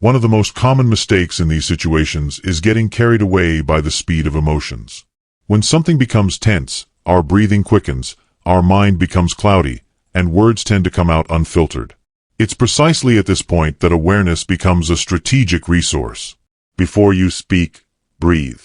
[SPEAKER 1] One of the most common mistakes in these situations is getting carried away by the speed of emotions. When something becomes tense, our breathing quickens, our mind becomes cloudy, and words tend to come out unfiltered. It's precisely at this point that awareness becomes a strategic resource. Before you speak, breathe.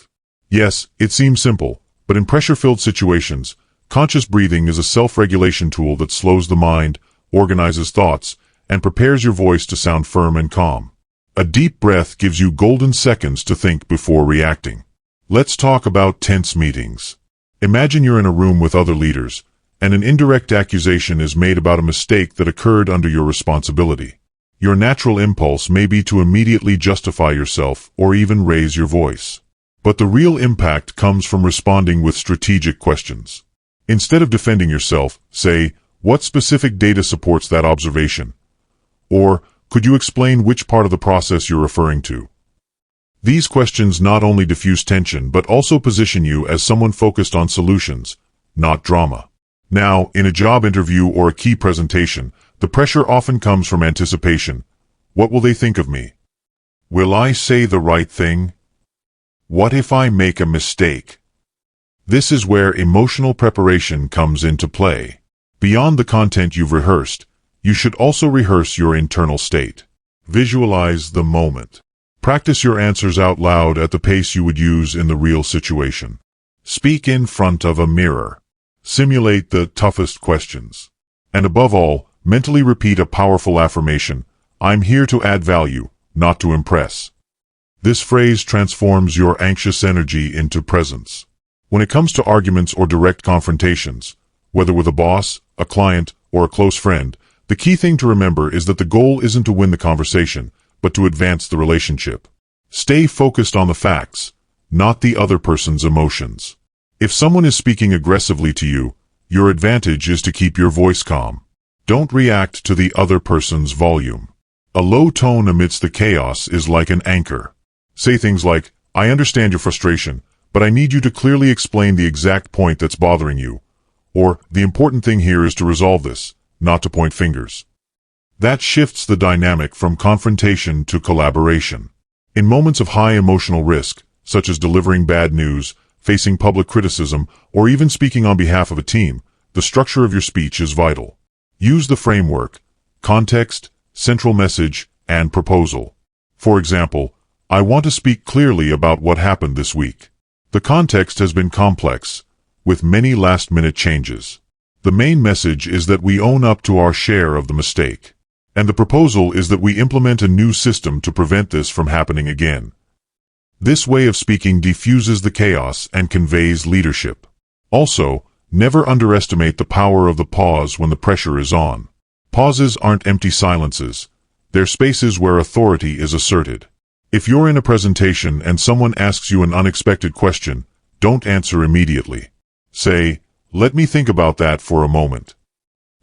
[SPEAKER 1] Yes, it seems simple, but in pressure-filled situations, conscious breathing is a self-regulation tool that slows the mind, organizes thoughts, and prepares your voice to sound firm and calm. A deep breath gives you golden seconds to think before reacting. Let's talk about tense meetings. Imagine you're in a room with other leaders, and an indirect accusation is made about a mistake that occurred under your responsibility. Your natural impulse may be to immediately justify yourself or even raise your voice. But the real impact comes from responding with strategic questions. Instead of defending yourself, say, "What specific data supports that observation?" Or, "Could you explain which part of the process you're referring to?" These questions not only diffuse tension but also position you as someone focused on solutions, not drama. Now, in a job interview or a key presentation, the pressure often comes from anticipation. What will they think of me? Will I say the right thing? What if I make a mistake? This is where emotional preparation comes into play. Beyond the content you've rehearsed, you should also rehearse your internal state. Visualize the moment. Practice your answers out loud at the pace you would use in the real situation. Speak in front of a mirror. Simulate the toughest questions. And above all, mentally repeat a powerful affirmation: "I'm here to add value, not to impress." This phrase transforms your anxious energy into presence. When it comes to arguments or direct confrontations, whether with a boss, a client, or a close friend, the key thing to remember is that the goal isn't to win the conversation, but to advance the relationship. Stay focused on the facts, not the other person's emotions. If someone is speaking aggressively to you, your advantage is to keep your voice calm. Don't react to the other person's volume. A low tone amidst the chaos is like an anchor. Say things like, "I understand your frustration, but I need you to clearly explain the exact point that's bothering you." Or, "The important thing here is to resolve this, not to point fingers." That shifts the dynamic from confrontation to collaboration. In moments of high emotional risk, such as delivering bad news, facing public criticism, or even speaking on behalf of a team, the structure of your speech is vital. Use the framework: context, central message, and proposal. For example, "I want to speak clearly about what happened this week. The context has been complex, with many last-minute changes. The main message is that we own up to our share of the mistake. And the proposal is that we implement a new system to prevent this from happening again." This way of speaking diffuses the chaos and conveys leadership. Also, never underestimate the power of the pause when the pressure is on. Pauses aren't empty silences. They're spaces where authority is asserted. If you're in a presentation and someone asks you an unexpected question, don't answer immediately. Say, "Let me think about that for a moment."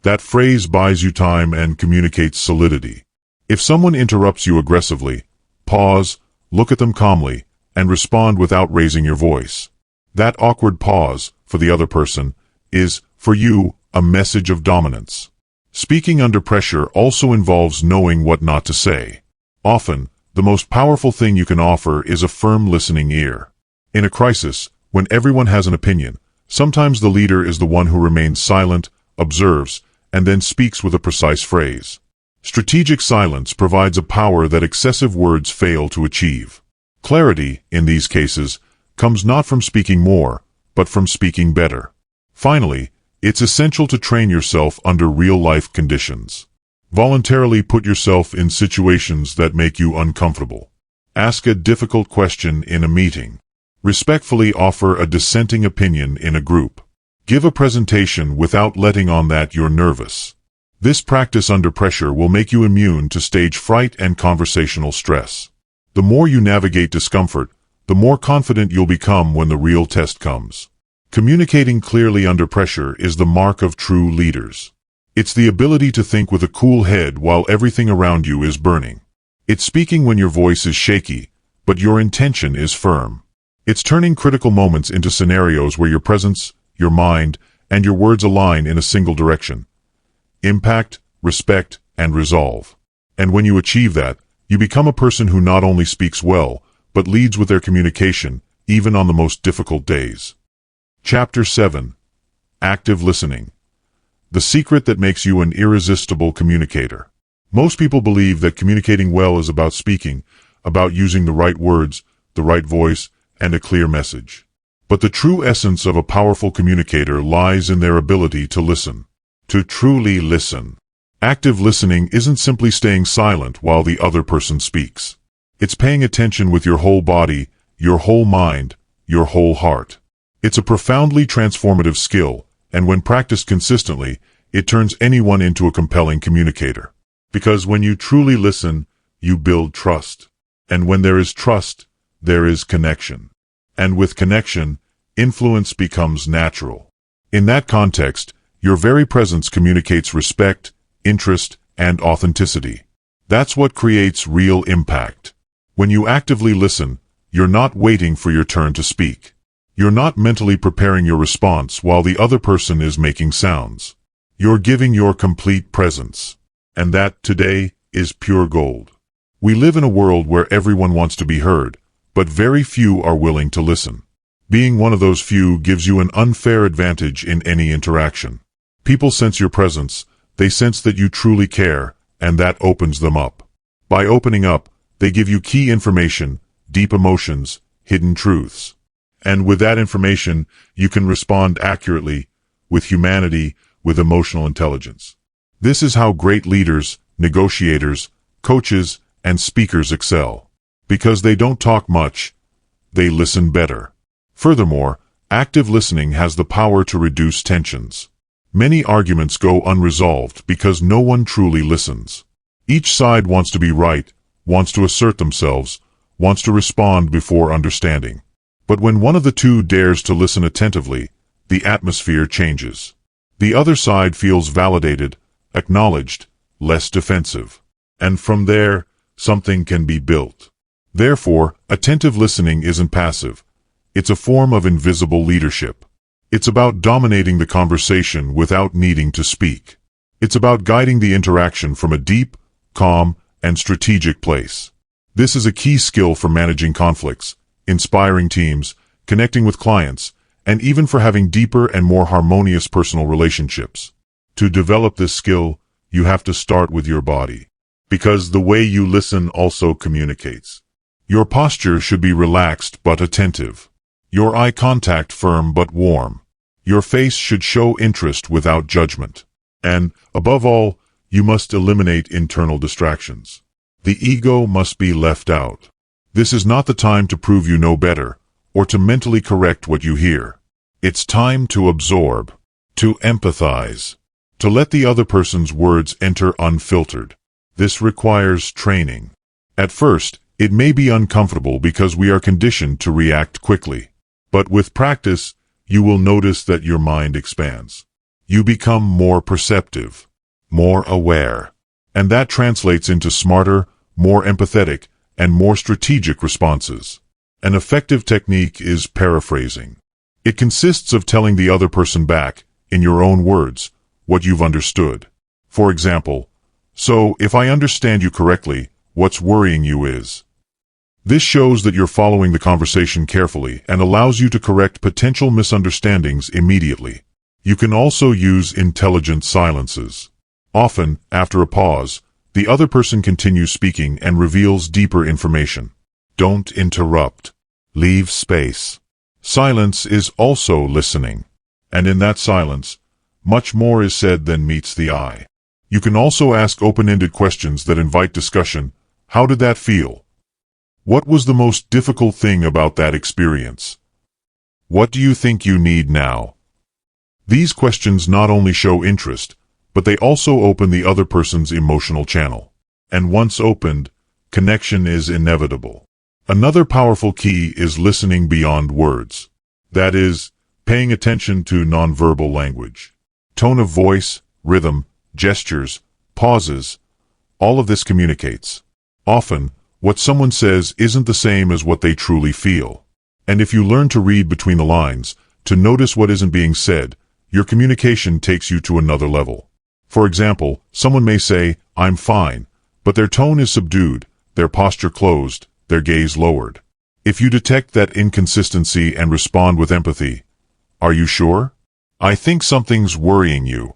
[SPEAKER 1] That phrase buys you time and communicates solidity. If someone interrupts you aggressively, pause, look at them calmly, and respond without raising your voice. That awkward pause, for the other person, is, for you, a message of dominance. Speaking under pressure also involves knowing what not to say. Often, the most powerful thing you can offer is a firm listening ear. In a crisis, when everyone has an opinion, sometimes the leader is the one who remains silent, observes, and then speaks with a precise phrase. Strategic silence provides a power that excessive words fail to achieve. Clarity, in these cases, comes not from speaking more, but from speaking better. Finally, it's essential to train yourself under real-life conditions. Voluntarily put yourself in situations that make you uncomfortable. Ask a difficult question in a meeting. Respectfully offer a dissenting opinion in a group. Give a presentation without letting on that you're nervous. This practice under pressure will make you immune to stage fright and conversational stress. The more you navigate discomfort, the more confident you'll become when the real test comes. Communicating clearly under pressure is the mark of true leaders. It's the ability to think with a cool head while everything around you is burning. It's speaking when your voice is shaky, but your intention is firm. It's turning critical moments into scenarios where your presence, your mind, and your words align in a single direction: impact, respect, and resolve. And when you achieve that, You become a person who not only speaks well, but leads with their communication, even on the most difficult days. Chapter 7. Active Listening. The secret that makes you an irresistible communicator. Most people believe that communicating well is about speaking, about using the right words, the right voice, and a clear message. But the true essence of a powerful communicator lies in their ability to listen. To truly listen. Active listening isn't simply staying silent while the other person speaks. It's paying attention with your whole body, your whole mind, your whole heart. It's a profoundly transformative skill, and when practiced consistently, it turns anyone into a compelling communicator. Because when you truly listen, you build trust. And when there is trust, there is connection. And with connection, influence becomes natural. In that context, your very presence communicates respect, interest, and authenticity. That's what creates real impact. When you actively listen, you're not waiting for your turn to speak. You're not mentally preparing your response while the other person is making sounds. You're giving your complete presence. And that, today, is pure gold. We live in a world where everyone wants to be heard, but very few are willing to listen. Being one of those few gives you an unfair advantage in any interaction. People sense your presence, they sense that you truly care, and that opens them up. By opening up, they give you key information, deep emotions, hidden truths. And with that information, you can respond accurately, with humanity, with emotional intelligence. This is how great leaders, negotiators, coaches, and speakers excel. Because they don't talk much, they listen better. Furthermore, active listening has the power to reduce tensions. Many arguments go unresolved because no one truly listens. Each side wants to be right, wants to assert themselves, wants to respond before understanding. But when one of the two dares to listen attentively, the atmosphere changes. The other side feels validated, acknowledged, less defensive. And from there, something can be built. Therefore, attentive listening isn't passive. It's a form of invisible leadership. It's about dominating the conversation without needing to speak. It's about guiding the interaction from a deep, calm, and strategic place. This is a key skill for managing conflicts, inspiring teams, connecting with clients, and even for having deeper and more harmonious personal relationships. To develop this skill, you have to start with your body. Because the way you listen also communicates. Your posture should be relaxed but attentive. Your eye contact firm but warm. Your face should show interest without judgment. And, above all, you must eliminate internal distractions. The ego must be left out. This is not the time to prove you know better, or to mentally correct what you hear. It's time to absorb, to empathize, to let the other person's words enter unfiltered. This requires training. At first, it may be uncomfortable because we are conditioned to react quickly. But with practice, you will notice that your mind expands. You become more perceptive, more aware. And that translates into smarter, more empathetic, and more strategic responses. An effective technique is paraphrasing. It consists of telling the other person back, in your own words, what you've understood. For example, "So, if I understand you correctly, what's worrying you is..." This shows that you're following the conversation carefully and allows you to correct potential misunderstandings immediately. You can also use intelligent silences. Often, after a pause, the other person continues speaking and reveals deeper information. Don't interrupt. Leave space. Silence is also listening. And in that silence, much more is said than meets the eye. You can also ask open-ended questions that invite discussion. How did that feel? What was the most difficult thing about that experience? What do you think you need now? These questions not only show interest, but they also open the other person's emotional channel. And once opened, connection is inevitable. Another powerful key is listening beyond words. That is, paying attention to nonverbal language. Tone of voice, rhythm, gestures, pauses, all of this communicates. Often, what someone says isn't the same as what they truly feel. And if you learn to read between the lines, to notice what isn't being said, your communication takes you to another level. For example, someone may say, "I'm fine," but their tone is subdued, their posture closed, their gaze lowered. If you detect that inconsistency and respond with empathy, "Are you sure? I think something's worrying you,"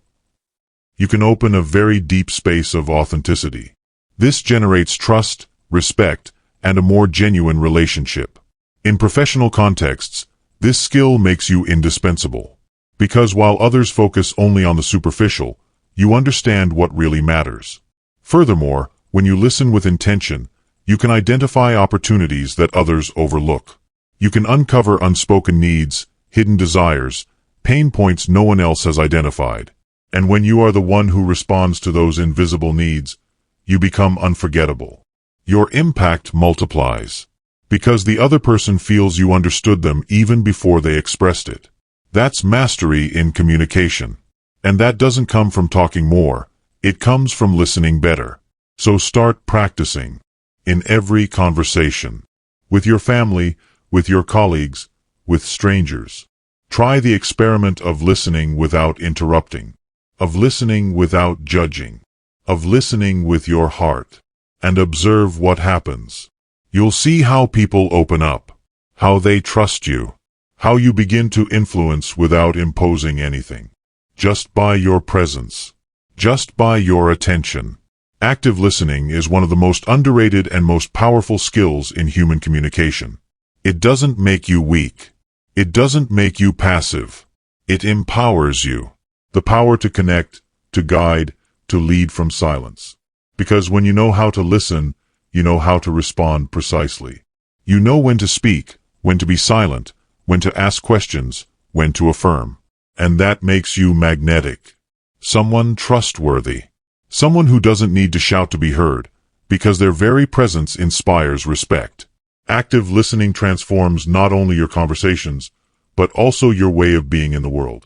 [SPEAKER 1] you can open a very deep space of authenticity. This generates trust, respect, and a more genuine relationship. In professional contexts, this skill makes you indispensable. Because while others focus only on the superficial, you understand what really matters. Furthermore, when you listen with intention, you can identify opportunities that others overlook. You can uncover unspoken needs, hidden desires, pain points no one else has identified. And when you are the one who responds to those invisible needs, you become unforgettable. Your impact multiplies, because the other person feels you understood them even before they expressed it. That's mastery in communication. And that doesn't come from talking more, it comes from listening better. So start practicing. In every conversation. With your family, with your colleagues, with strangers. Try the experiment of listening without interrupting. Of listening without judging. Of listening with your heart. And observe what happens. You'll see how people open up. How they trust you. How you begin to influence without imposing anything. Just by your presence. Just by your attention. Active listening is one of the most underrated and most powerful skills in human communication. It doesn't make you weak. It doesn't make you passive. It empowers you. The power to connect, to guide, to lead from silence. Because when you know how to listen, you know how to respond precisely. You know when to speak, when to be silent, when to ask questions, when to affirm. And that makes you magnetic. Someone trustworthy. Someone who doesn't need to shout to be heard, because their very presence inspires respect. Active listening transforms not only your conversations, but also your way of being in the world.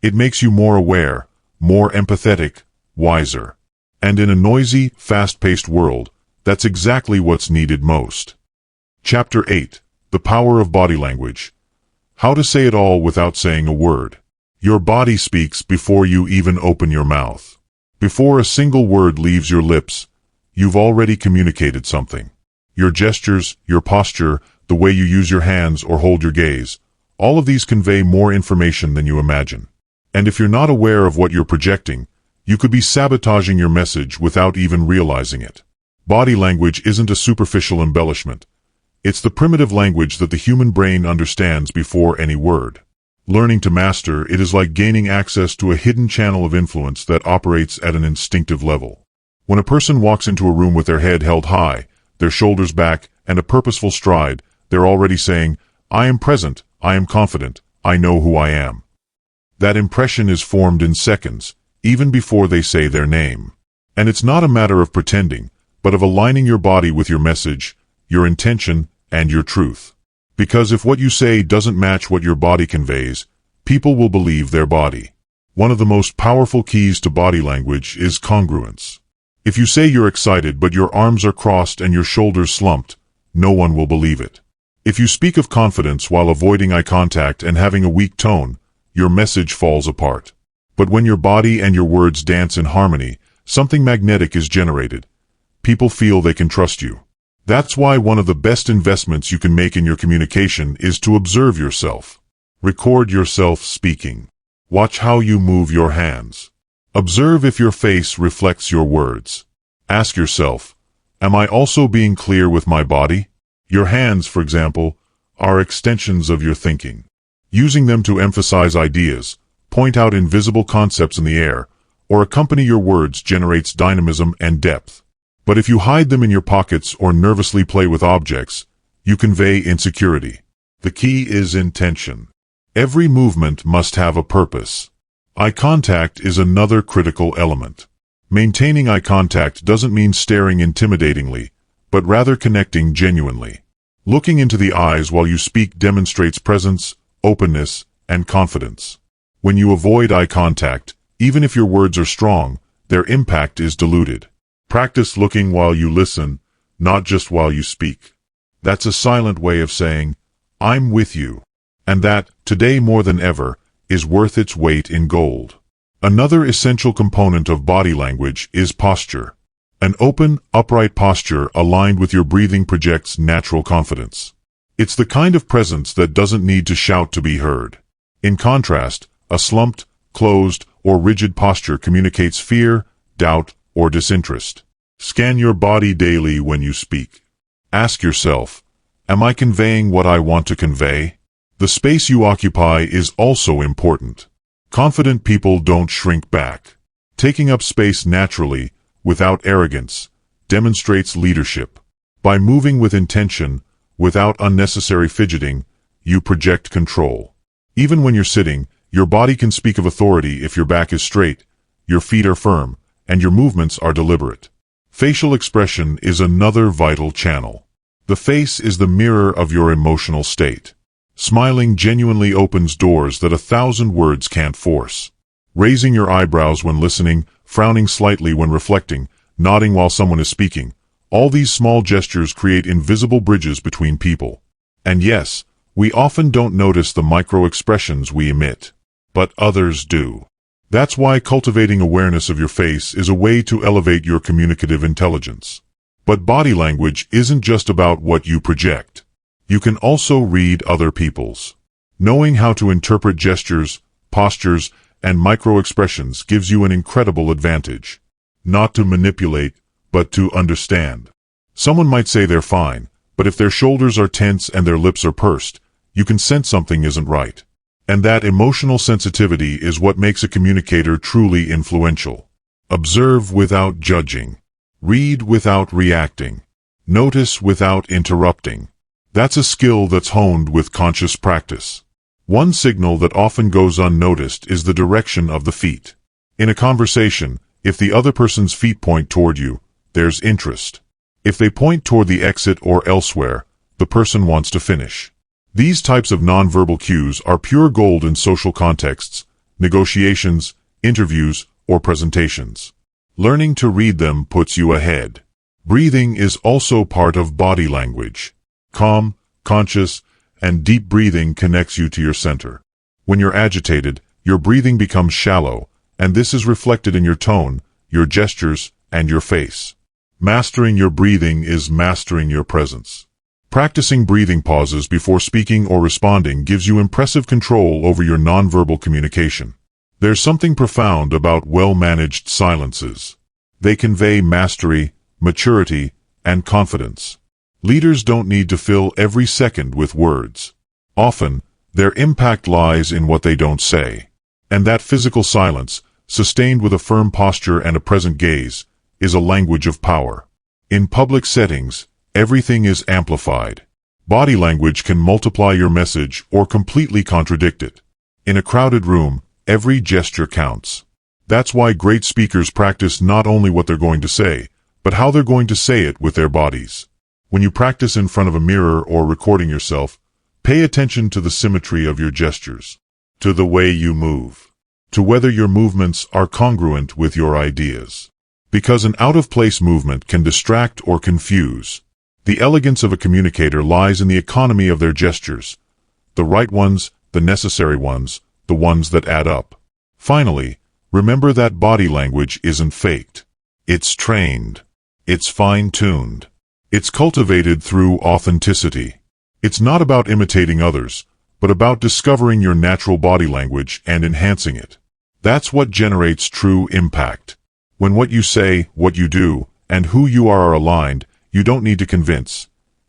[SPEAKER 1] It makes you more aware, more empathetic, wiser. And in a noisy, fast-paced world, that's exactly what's needed most. Chapter 8. The Power of Body Language. How to say it all without saying a word. Your body speaks before you even open your mouth. Before a single word leaves your lips, you've already communicated something. Your gestures, your posture, the way you use your hands or hold your gaze, all of these convey more information than you imagine. And if you're not aware of what you're projecting, you could be sabotaging your message without even realizing it. Body language isn't a superficial embellishment. It's the primitive language that the human brain understands before any word. Learning to master it is like gaining access to a hidden channel of influence that operates at an instinctive level. When a person walks into a room with their head held high, their shoulders back, and a purposeful stride, they're already saying, "I am present, I am confident, I know who I am." That impression is formed in seconds, even before they say their name. And it's not a matter of pretending, but of aligning your body with your message, your intention, and your truth. Because if what you say doesn't match what your body conveys, people will believe their body. One of the most powerful keys to body language is congruence. If you say you're excited but your arms are crossed and your shoulders slumped, no one will believe it. If you speak of confidence while avoiding eye contact and having a weak tone, your message falls apart. But when your body and your words dance in harmony, something magnetic is generated. People feel they can trust you. That's why one of the best investments you can make in your communication is to observe yourself. Record yourself speaking. Watch how you move your hands. Observe if your face reflects your words. Ask yourself, am I also being clear with my body? Your hands, for example, are extensions of your thinking. Using them to emphasize ideas, point out invisible concepts in the air, or accompany your words generates dynamism and depth. But if you hide them in your pockets or nervously play with objects, you convey insecurity. The key is intention. Every movement must have a purpose. Eye contact is another critical element. Maintaining eye contact doesn't mean staring intimidatingly, but rather connecting genuinely. Looking into the eyes while you speak demonstrates presence, openness, and confidence. When you avoid eye contact, even if your words are strong, their impact is diluted. Practice looking while you listen, not just while you speak. That's a silent way of saying, "I'm with you." And that, today more than ever, is worth its weight in gold. Another essential component of body language is posture. An open, upright posture aligned with your breathing projects natural confidence. It's the kind of presence that doesn't need to shout to be heard. In contrast, a slumped, closed, or rigid posture communicates fear, doubt, or disinterest. Scan your body daily when you speak. Ask yourself, am I conveying what I want to convey? The space you occupy is also important. Confident people don't shrink back. Taking up space naturally, without arrogance, demonstrates leadership. By moving with intention, without unnecessary fidgeting, you project control. Even when you're sitting, your body can speak of authority if your back is straight, your feet are firm, and your movements are deliberate. Facial expression is another vital channel. The face is the mirror of your emotional state. Smiling genuinely opens doors that 1,000 words can't force. Raising your eyebrows when listening, frowning slightly when reflecting, nodding while someone is speaking, all these small gestures create invisible bridges between people. And yes, we often don't notice the micro-expressions we emit, but others do. That's why cultivating awareness of your face is a way to elevate your communicative intelligence. But body language isn't just about what you project. You can also read other people's. Knowing how to interpret gestures, postures, and micro-expressions gives you an incredible advantage. Not to manipulate, but to understand. Someone might say they're fine, but if their shoulders are tense and their lips are pursed, you can sense something isn't right. And that emotional sensitivity is what makes a communicator truly influential. Observe without judging. Read without reacting. Notice without interrupting. That's a skill that's honed with conscious practice. One signal that often goes unnoticed is the direction of the feet. In a conversation, if the other person's feet point toward you, there's interest. If they point toward the exit or elsewhere, the person wants to finish. These types of nonverbal cues are pure gold in social contexts, negotiations, interviews, or presentations. Learning to read them puts you ahead. Breathing is also part of body language. Calm, conscious, and deep breathing connects you to your center. When you're agitated, your breathing becomes shallow, and this is reflected in your tone, your gestures, and your face. Mastering your breathing is mastering your presence. Practicing breathing pauses before speaking or responding gives you impressive control over your nonverbal communication. There's something profound about well-managed silences. They convey mastery, maturity, and confidence. Leaders don't need to fill every second with words. Often, their impact lies in what they don't say. And that physical silence, sustained with a firm posture and a present gaze, is a language of power. In public settings, everything is amplified. Body language can multiply your message or completely contradict it. In a crowded room, every gesture counts. That's why great speakers practice not only what they're going to say, but how they're going to say it with their bodies. When you practice in front of a mirror or recording yourself, pay attention to the symmetry of your gestures, to the way you move, to whether your movements are congruent with your ideas. Because an out-of-place movement can distract or confuse. The elegance of a communicator lies in the economy of their gestures, the right ones, the necessary ones, the ones that add up. Finally, remember that body language isn't faked. It's trained. It's fine-tuned. It's cultivated through authenticity. It's not about imitating others, but about discovering your natural body language and enhancing it. That's what generates true impact. When what you say, what you do, and who you are aligned, you don't need to convince.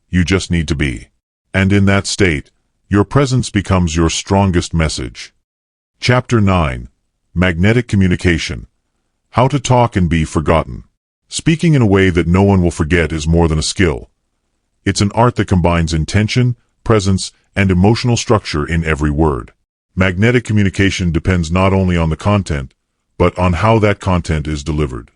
[SPEAKER 1] You just need to be. And in that state, your presence becomes your strongest message. Chapter 9. Magnetic Communication. How to talk and be forgotten. Speaking in a way that no one will forget is more than a skill. It's an art that combines intention, presence, and emotional structure in every word. Magnetic communication depends not only on the content, but on how that content is delivered.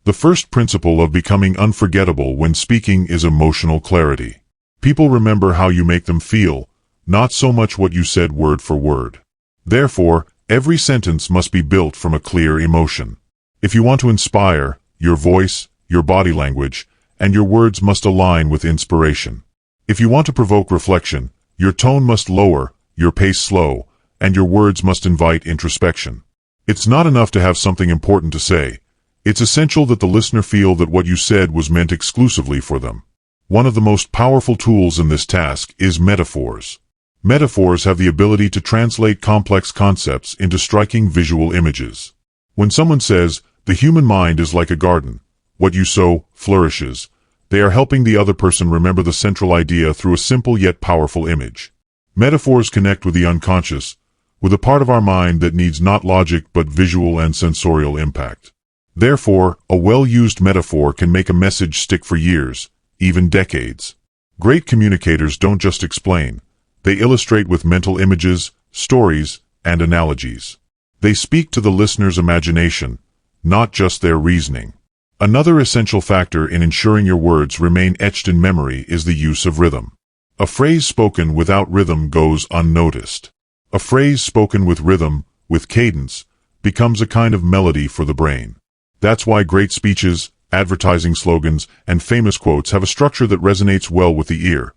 [SPEAKER 1] The first principle of becoming unforgettable when speaking is emotional clarity. People remember how you make them feel, not so much what you said word for word. Therefore, every sentence must be built from a clear emotion. If you want to inspire, your voice, your body language, and your words must align with inspiration. If you want to provoke reflection, your tone must lower, your pace slow, and your words must invite introspection. It's not enough to have something important to say. It's essential that the listener feel that what you said was meant exclusively for them. One of the most powerful tools in this task is metaphors. Metaphors have the ability to translate complex concepts into striking visual images. When someone says, "The human mind is like a garden. What you sow flourishes," they are helping the other person remember the central idea through a simple yet powerful image. Metaphors connect with the unconscious, with a part of our mind that needs not logic but visual and sensorial impact. Therefore, a well-used metaphor can make a message stick for years, even decades. Great communicators don't just explain. They illustrate with mental images, stories, and analogies. They speak to the listener's imagination, not just their reasoning. Another essential factor in ensuring your words remain etched in memory is the use of rhythm. A phrase spoken without rhythm goes unnoticed. A phrase spoken with rhythm, with cadence, becomes a kind of melody for the brain. That's why great speeches, advertising slogans, and famous quotes have a structure that resonates well with the ear.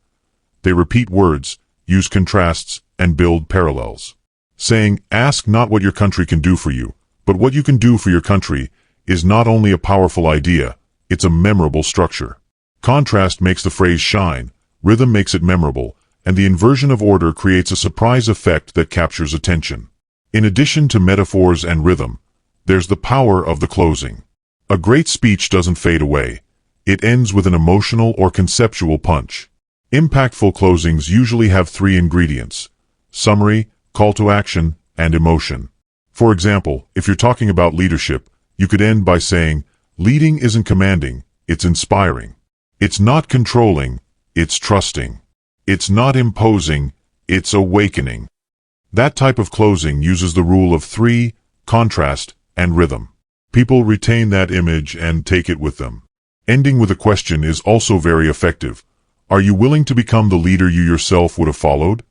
[SPEAKER 1] They repeat words, use contrasts, and build parallels. Saying, "Ask not what your country can do for you, but what you can do for your country," is not only a powerful idea, it's a memorable structure. Contrast makes the phrase shine, rhythm makes it memorable, and the inversion of order creates a surprise effect that captures attention. In addition to metaphors and rhythm, there's the power of the closing. A great speech doesn't fade away. It ends with an emotional or conceptual punch. Impactful closings usually have three ingredients: summary, call to action, and emotion. For example, if you're talking about leadership, you could end by saying, "Leading isn't commanding, it's inspiring. It's not controlling, it's trusting. It's not imposing, it's awakening." That type of closing uses the rule of three, contrast, and rhythm. People retain that image and take it with them. Ending with a question is also very effective. Are you willing to become the leader you yourself would have followed?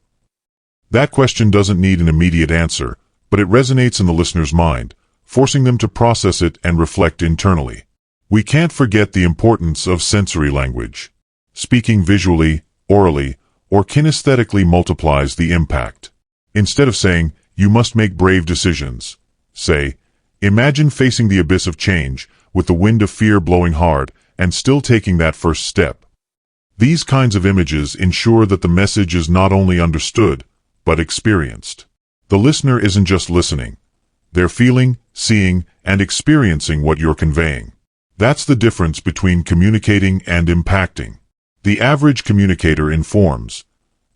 [SPEAKER 1] That question doesn't need an immediate answer, but it resonates in the listener's mind, forcing them to process it and reflect internally. We can't forget the importance of sensory language. Speaking visually, orally, or kinesthetically multiplies the impact. Instead of saying, "You must make brave decisions," say, "Imagine facing the abyss of change, with the wind of fear blowing hard, and still taking that first step." These kinds of images ensure that the message is not only understood, but experienced. The listener isn't just listening. They're feeling, seeing, and experiencing what you're conveying. That's the difference between communicating and impacting. The average communicator informs.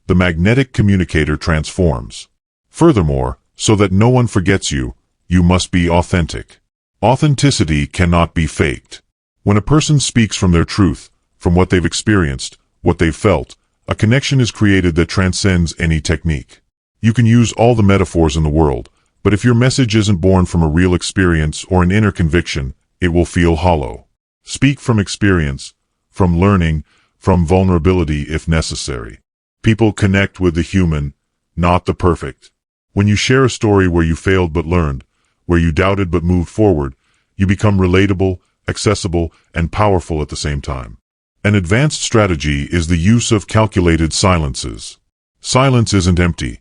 [SPEAKER 1] The magnetic communicator transforms. Furthermore, so that no one forgets you, you must be authentic. Authenticity cannot be faked. When a person speaks from their truth, from what they've experienced, what they've felt, a connection is created that transcends any technique. You can use all the metaphors in the world, but if your message isn't born from a real experience or an inner conviction, it will feel hollow. Speak from experience, from learning, from vulnerability if necessary. People connect with the human, not the perfect. When you share a story where you failed but learned, where you doubted but moved forward, you become relatable, accessible, and powerful at the same time. An advanced strategy is the use of calculated silences. Silence isn't empty.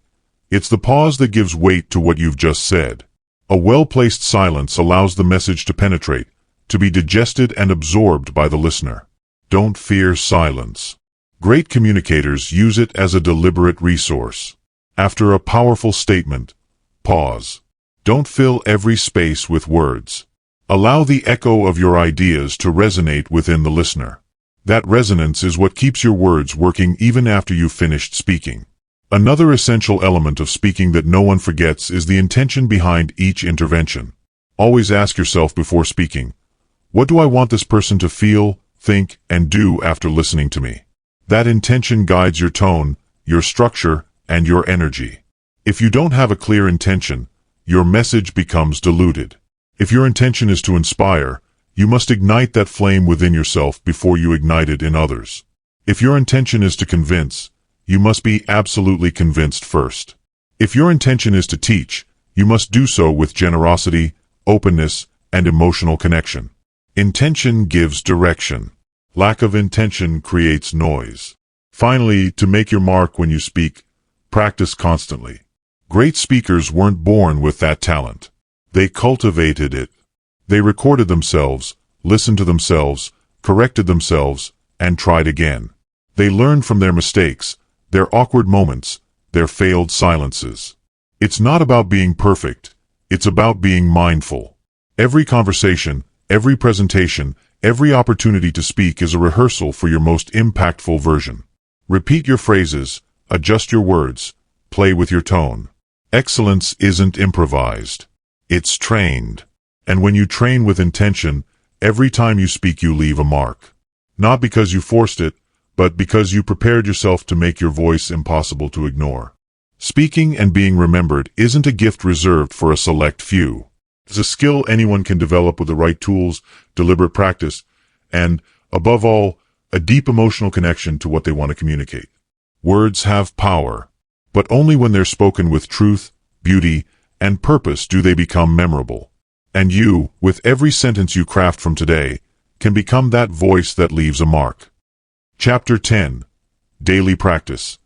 [SPEAKER 1] It's the pause that gives weight to what you've just said. A well-placed silence allows the message to penetrate, to be digested and absorbed by the listener. Don't fear silence. Great communicators use it as a deliberate resource. After a powerful statement, pause. Don't fill every space with words. Allow the echo of your ideas to resonate within the listener. That resonance is what keeps your words working even after you've finished speaking. Another essential element of speaking that no one forgets is the intention behind each intervention. Always ask yourself before speaking, what do I want this person to feel, think, and do after listening to me? That intention guides your tone, your structure, and your energy. If you don't have a clear intention, your message becomes diluted. If your intention is to inspire, you must ignite that flame within yourself before you ignite it in others. If your intention is to convince, you must be absolutely convinced first. If your intention is to teach, you must do so with generosity, openness, and emotional connection. Intention gives direction. Lack of intention creates noise. Finally, to make your mark when you speak, practice constantly. Great speakers weren't born with that talent. They cultivated it. They recorded themselves, listened to themselves, corrected themselves, and tried again. They learned from their mistakes, their awkward moments, their failed silences. It's not about being perfect, it's about being mindful. Every conversation, every presentation, every opportunity to speak is a rehearsal for your most impactful version. Repeat your phrases, adjust your words, play with your tone. Excellence isn't improvised. It's trained. And when you train with intention, every time you speak you leave a mark. Not because you forced it, but because you prepared yourself to make your voice impossible to ignore. Speaking and being remembered isn't a gift reserved for a select few. It's a skill anyone can develop with the right tools, deliberate practice, and, above all, a deep emotional connection to what they want to communicate. Words have power, but only when they're spoken with truth, beauty, and purpose do they become memorable. And you, with every sentence you craft from today, can become that voice that leaves a mark. Chapter 10. Daily Practice.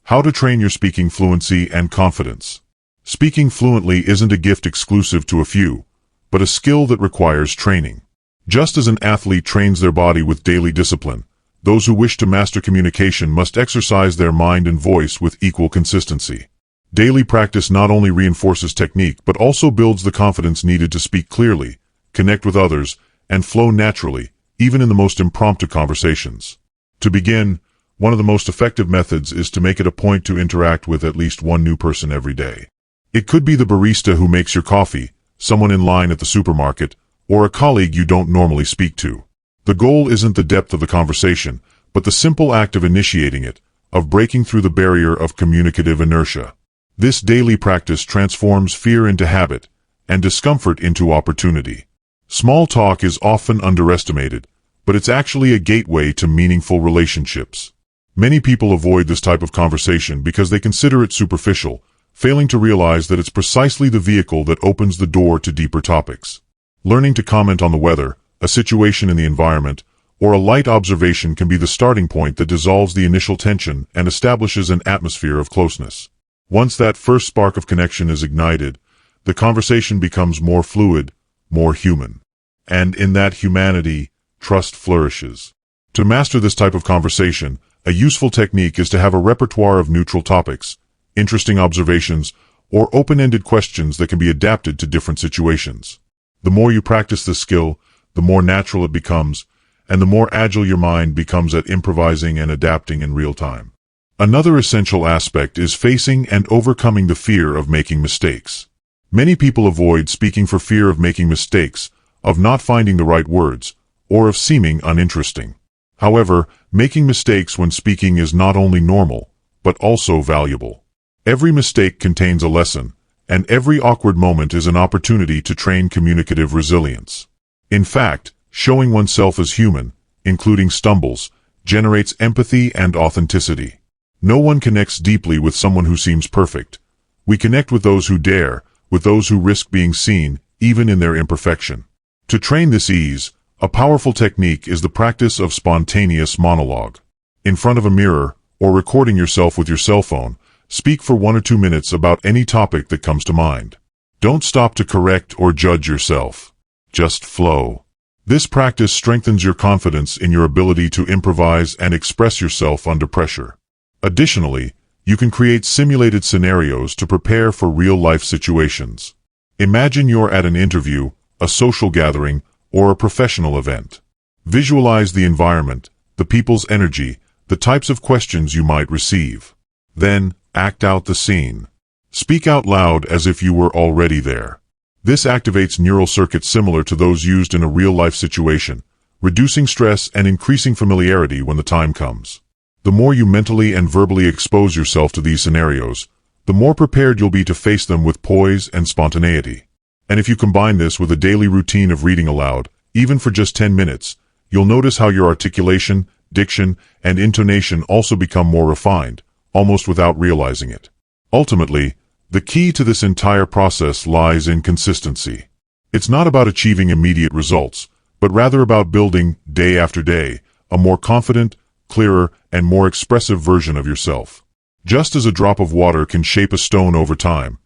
[SPEAKER 1] How to train your speaking fluency and confidence. Speaking fluently isn't a gift exclusive to a few, but a skill that requires training. Just as an athlete trains their body with daily discipline, those who wish to master communication must exercise their mind and voice with equal consistency. Daily practice not only reinforces technique but also builds the confidence needed to speak clearly, connect with others, and flow naturally, even in the most impromptu conversations. To begin, one of the most effective methods is to make it a point to interact with at least one new person every day. It could be the barista who makes your coffee, someone in line at the supermarket, or a colleague you don't normally speak to. The goal isn't the depth of the conversation, but the simple act of initiating it, of breaking through the barrier of communicative inertia. This daily practice transforms fear into habit, and discomfort into opportunity. Small talk is often underestimated, but it's actually a gateway to meaningful relationships. Many people avoid this type of conversation because they consider it superficial, failing to realize that it's precisely the vehicle that opens the door to deeper topics. Learning to comment on the weather, a situation in the environment, or a light observation can be the starting point that dissolves the initial tension and establishes an atmosphere of closeness. Once that first spark of connection is ignited, the conversation becomes more fluid, more human. And in that humanity, trust flourishes. To master this type of conversation, a useful technique is to have a repertoire of neutral topics, interesting observations, or open-ended questions that can be adapted to different situations. The more you practice this skill, the more natural it becomes, and the more agile your mind becomes at improvising and adapting in real time. Another essential aspect is facing and overcoming the fear of making mistakes. Many people avoid speaking for fear of making mistakes, of not finding the right words, or of seeming uninteresting. However, making mistakes when speaking is not only normal, but also valuable. Every mistake contains a lesson, and every awkward moment is an opportunity to train communicative resilience. In fact, showing oneself as human, including stumbles, generates empathy and authenticity. No one connects deeply with someone who seems perfect. We connect with those who dare, with those who risk being seen, even in their imperfection. To train this ease, a powerful technique is the practice of spontaneous monologue. In front of a mirror, or recording yourself with your cell phone, speak for 1 or 2 minutes about any topic that comes to mind. Don't stop to correct or judge yourself. Just flow. This practice strengthens your confidence in your ability to improvise and express yourself under pressure. Additionally, you can create simulated scenarios to prepare for real-life situations. Imagine you're at an interview, a social gathering, or a professional event. Visualize the environment, the people's energy, the types of questions you might receive. Then, act out the scene. Speak out loud as if you were already there. This activates neural circuits similar to those used in a real-life situation, reducing stress and increasing familiarity when the time comes. The more you mentally and verbally expose yourself to these scenarios, the more prepared you'll be to face them with poise and spontaneity. And if you combine this with a daily routine of reading aloud, even for just 10 minutes, you'll notice how your articulation, diction, and intonation also become more refined, almost without realizing it. Ultimately, the key to this entire process lies in consistency. It's not about achieving immediate results, but rather about building, day after day, a more confident, clearer, and more expressive version of yourself. Just as a drop of water can shape a stone over time,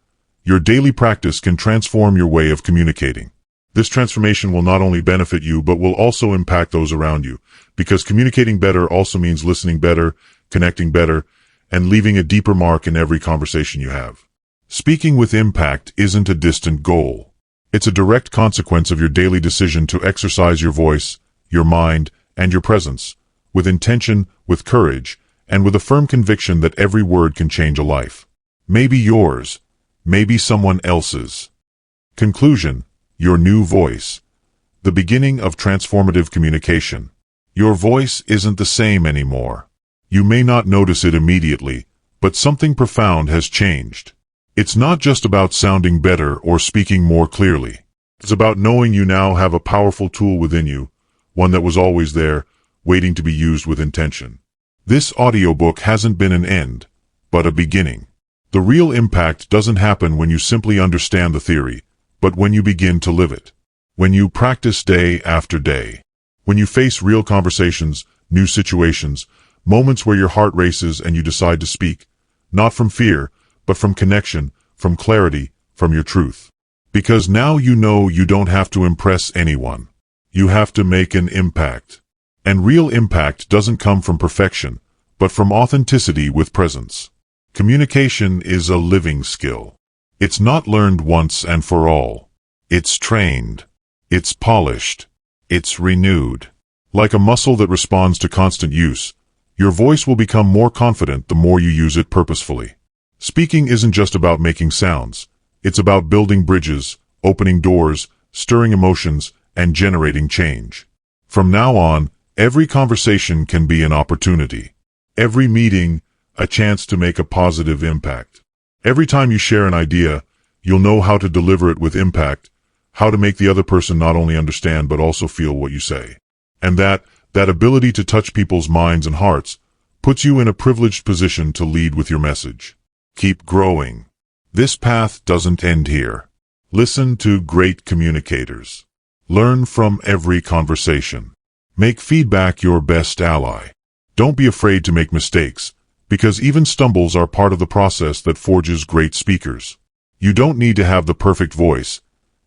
[SPEAKER 1] your daily practice can transform your way of communicating. This transformation will not only benefit you, but will also impact those around you, because communicating better also means listening better, connecting better, and leaving a deeper mark in every conversation you have. Speaking with impact isn't a distant goal. It's a direct consequence of your daily decision to exercise your voice, your mind, and your presence, with intention, with courage, and with a firm conviction that every word can change a life. Maybe yours, maybe someone else's. Conclusion: your new voice. The beginning of transformative communication. Your voice isn't the same anymore. You may not notice it immediately, but something profound has changed. It's not just about sounding better or speaking more clearly. It's about knowing you now have a powerful tool within you, one that was always there, waiting to be used with intention. This audiobook hasn't been an end, but a beginning. The real impact doesn't happen when you simply understand the theory, but when you begin to live it. When you practice day after day. When you face real conversations, new situations, moments where your heart races and you decide to speak, not from fear, but from connection, from clarity, from your truth. Because now you know you don't have to impress anyone. You have to make an impact. And real impact doesn't come from perfection, but from authenticity with presence. Communication is a living skill. It's not learned once and for all. It's trained. It's polished. It's renewed. Like a muscle that responds to constant use, your voice will become more confident the more you use it purposefully. Speaking isn't just about making sounds. It's about building bridges, opening doors, stirring emotions, and generating change. From now on, every conversation can be an opportunity. Every meeting, a chance to make a positive impact. Every time you share an idea, you'll know how to deliver it with impact, how to make the other person not only understand but also feel what you say. And that ability to touch people's minds and hearts puts you in a privileged position to lead with your message. Keep growing. This path doesn't end here. Listen to great communicators. Learn from every conversation. Make feedback your best ally. Don't be afraid to make mistakes, because even stumbles are part of the process that forges great speakers. You don't need to have the perfect voice.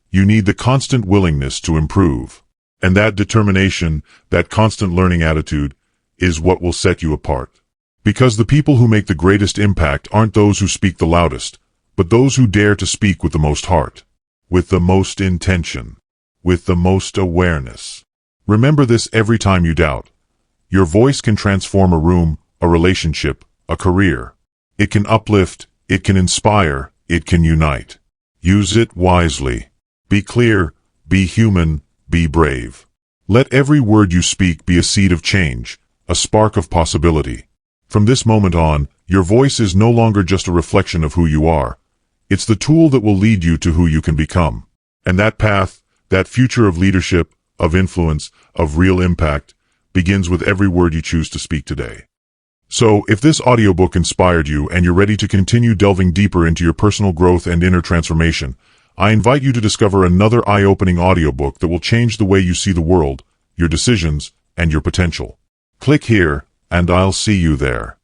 [SPEAKER 1] You need the constant willingness to improve. And that determination, that constant learning attitude, is what will set you apart. Because the people who make the greatest impact aren't those who speak the loudest, but those who dare to speak with the most heart, with the most intention, with the most awareness. Remember this every time you doubt. Your voice can transform a room, a relationship, a career. It can uplift, it can inspire, it can unite. Use it wisely. Be clear, be human, be brave. Let every word you speak be a seed of change, a spark of possibility. From this moment on, your voice is no longer just a reflection of who you are. It's the tool that will lead you to who you can become. And that path, that future of leadership, of influence, of real impact, begins with every word you choose to speak today. So, if this audiobook inspired you and you're ready to continue delving deeper into your personal growth and inner transformation, I invite you to discover another eye-opening audiobook that will change the way you see the world, your decisions, and your potential. Click here, and I'll see you there.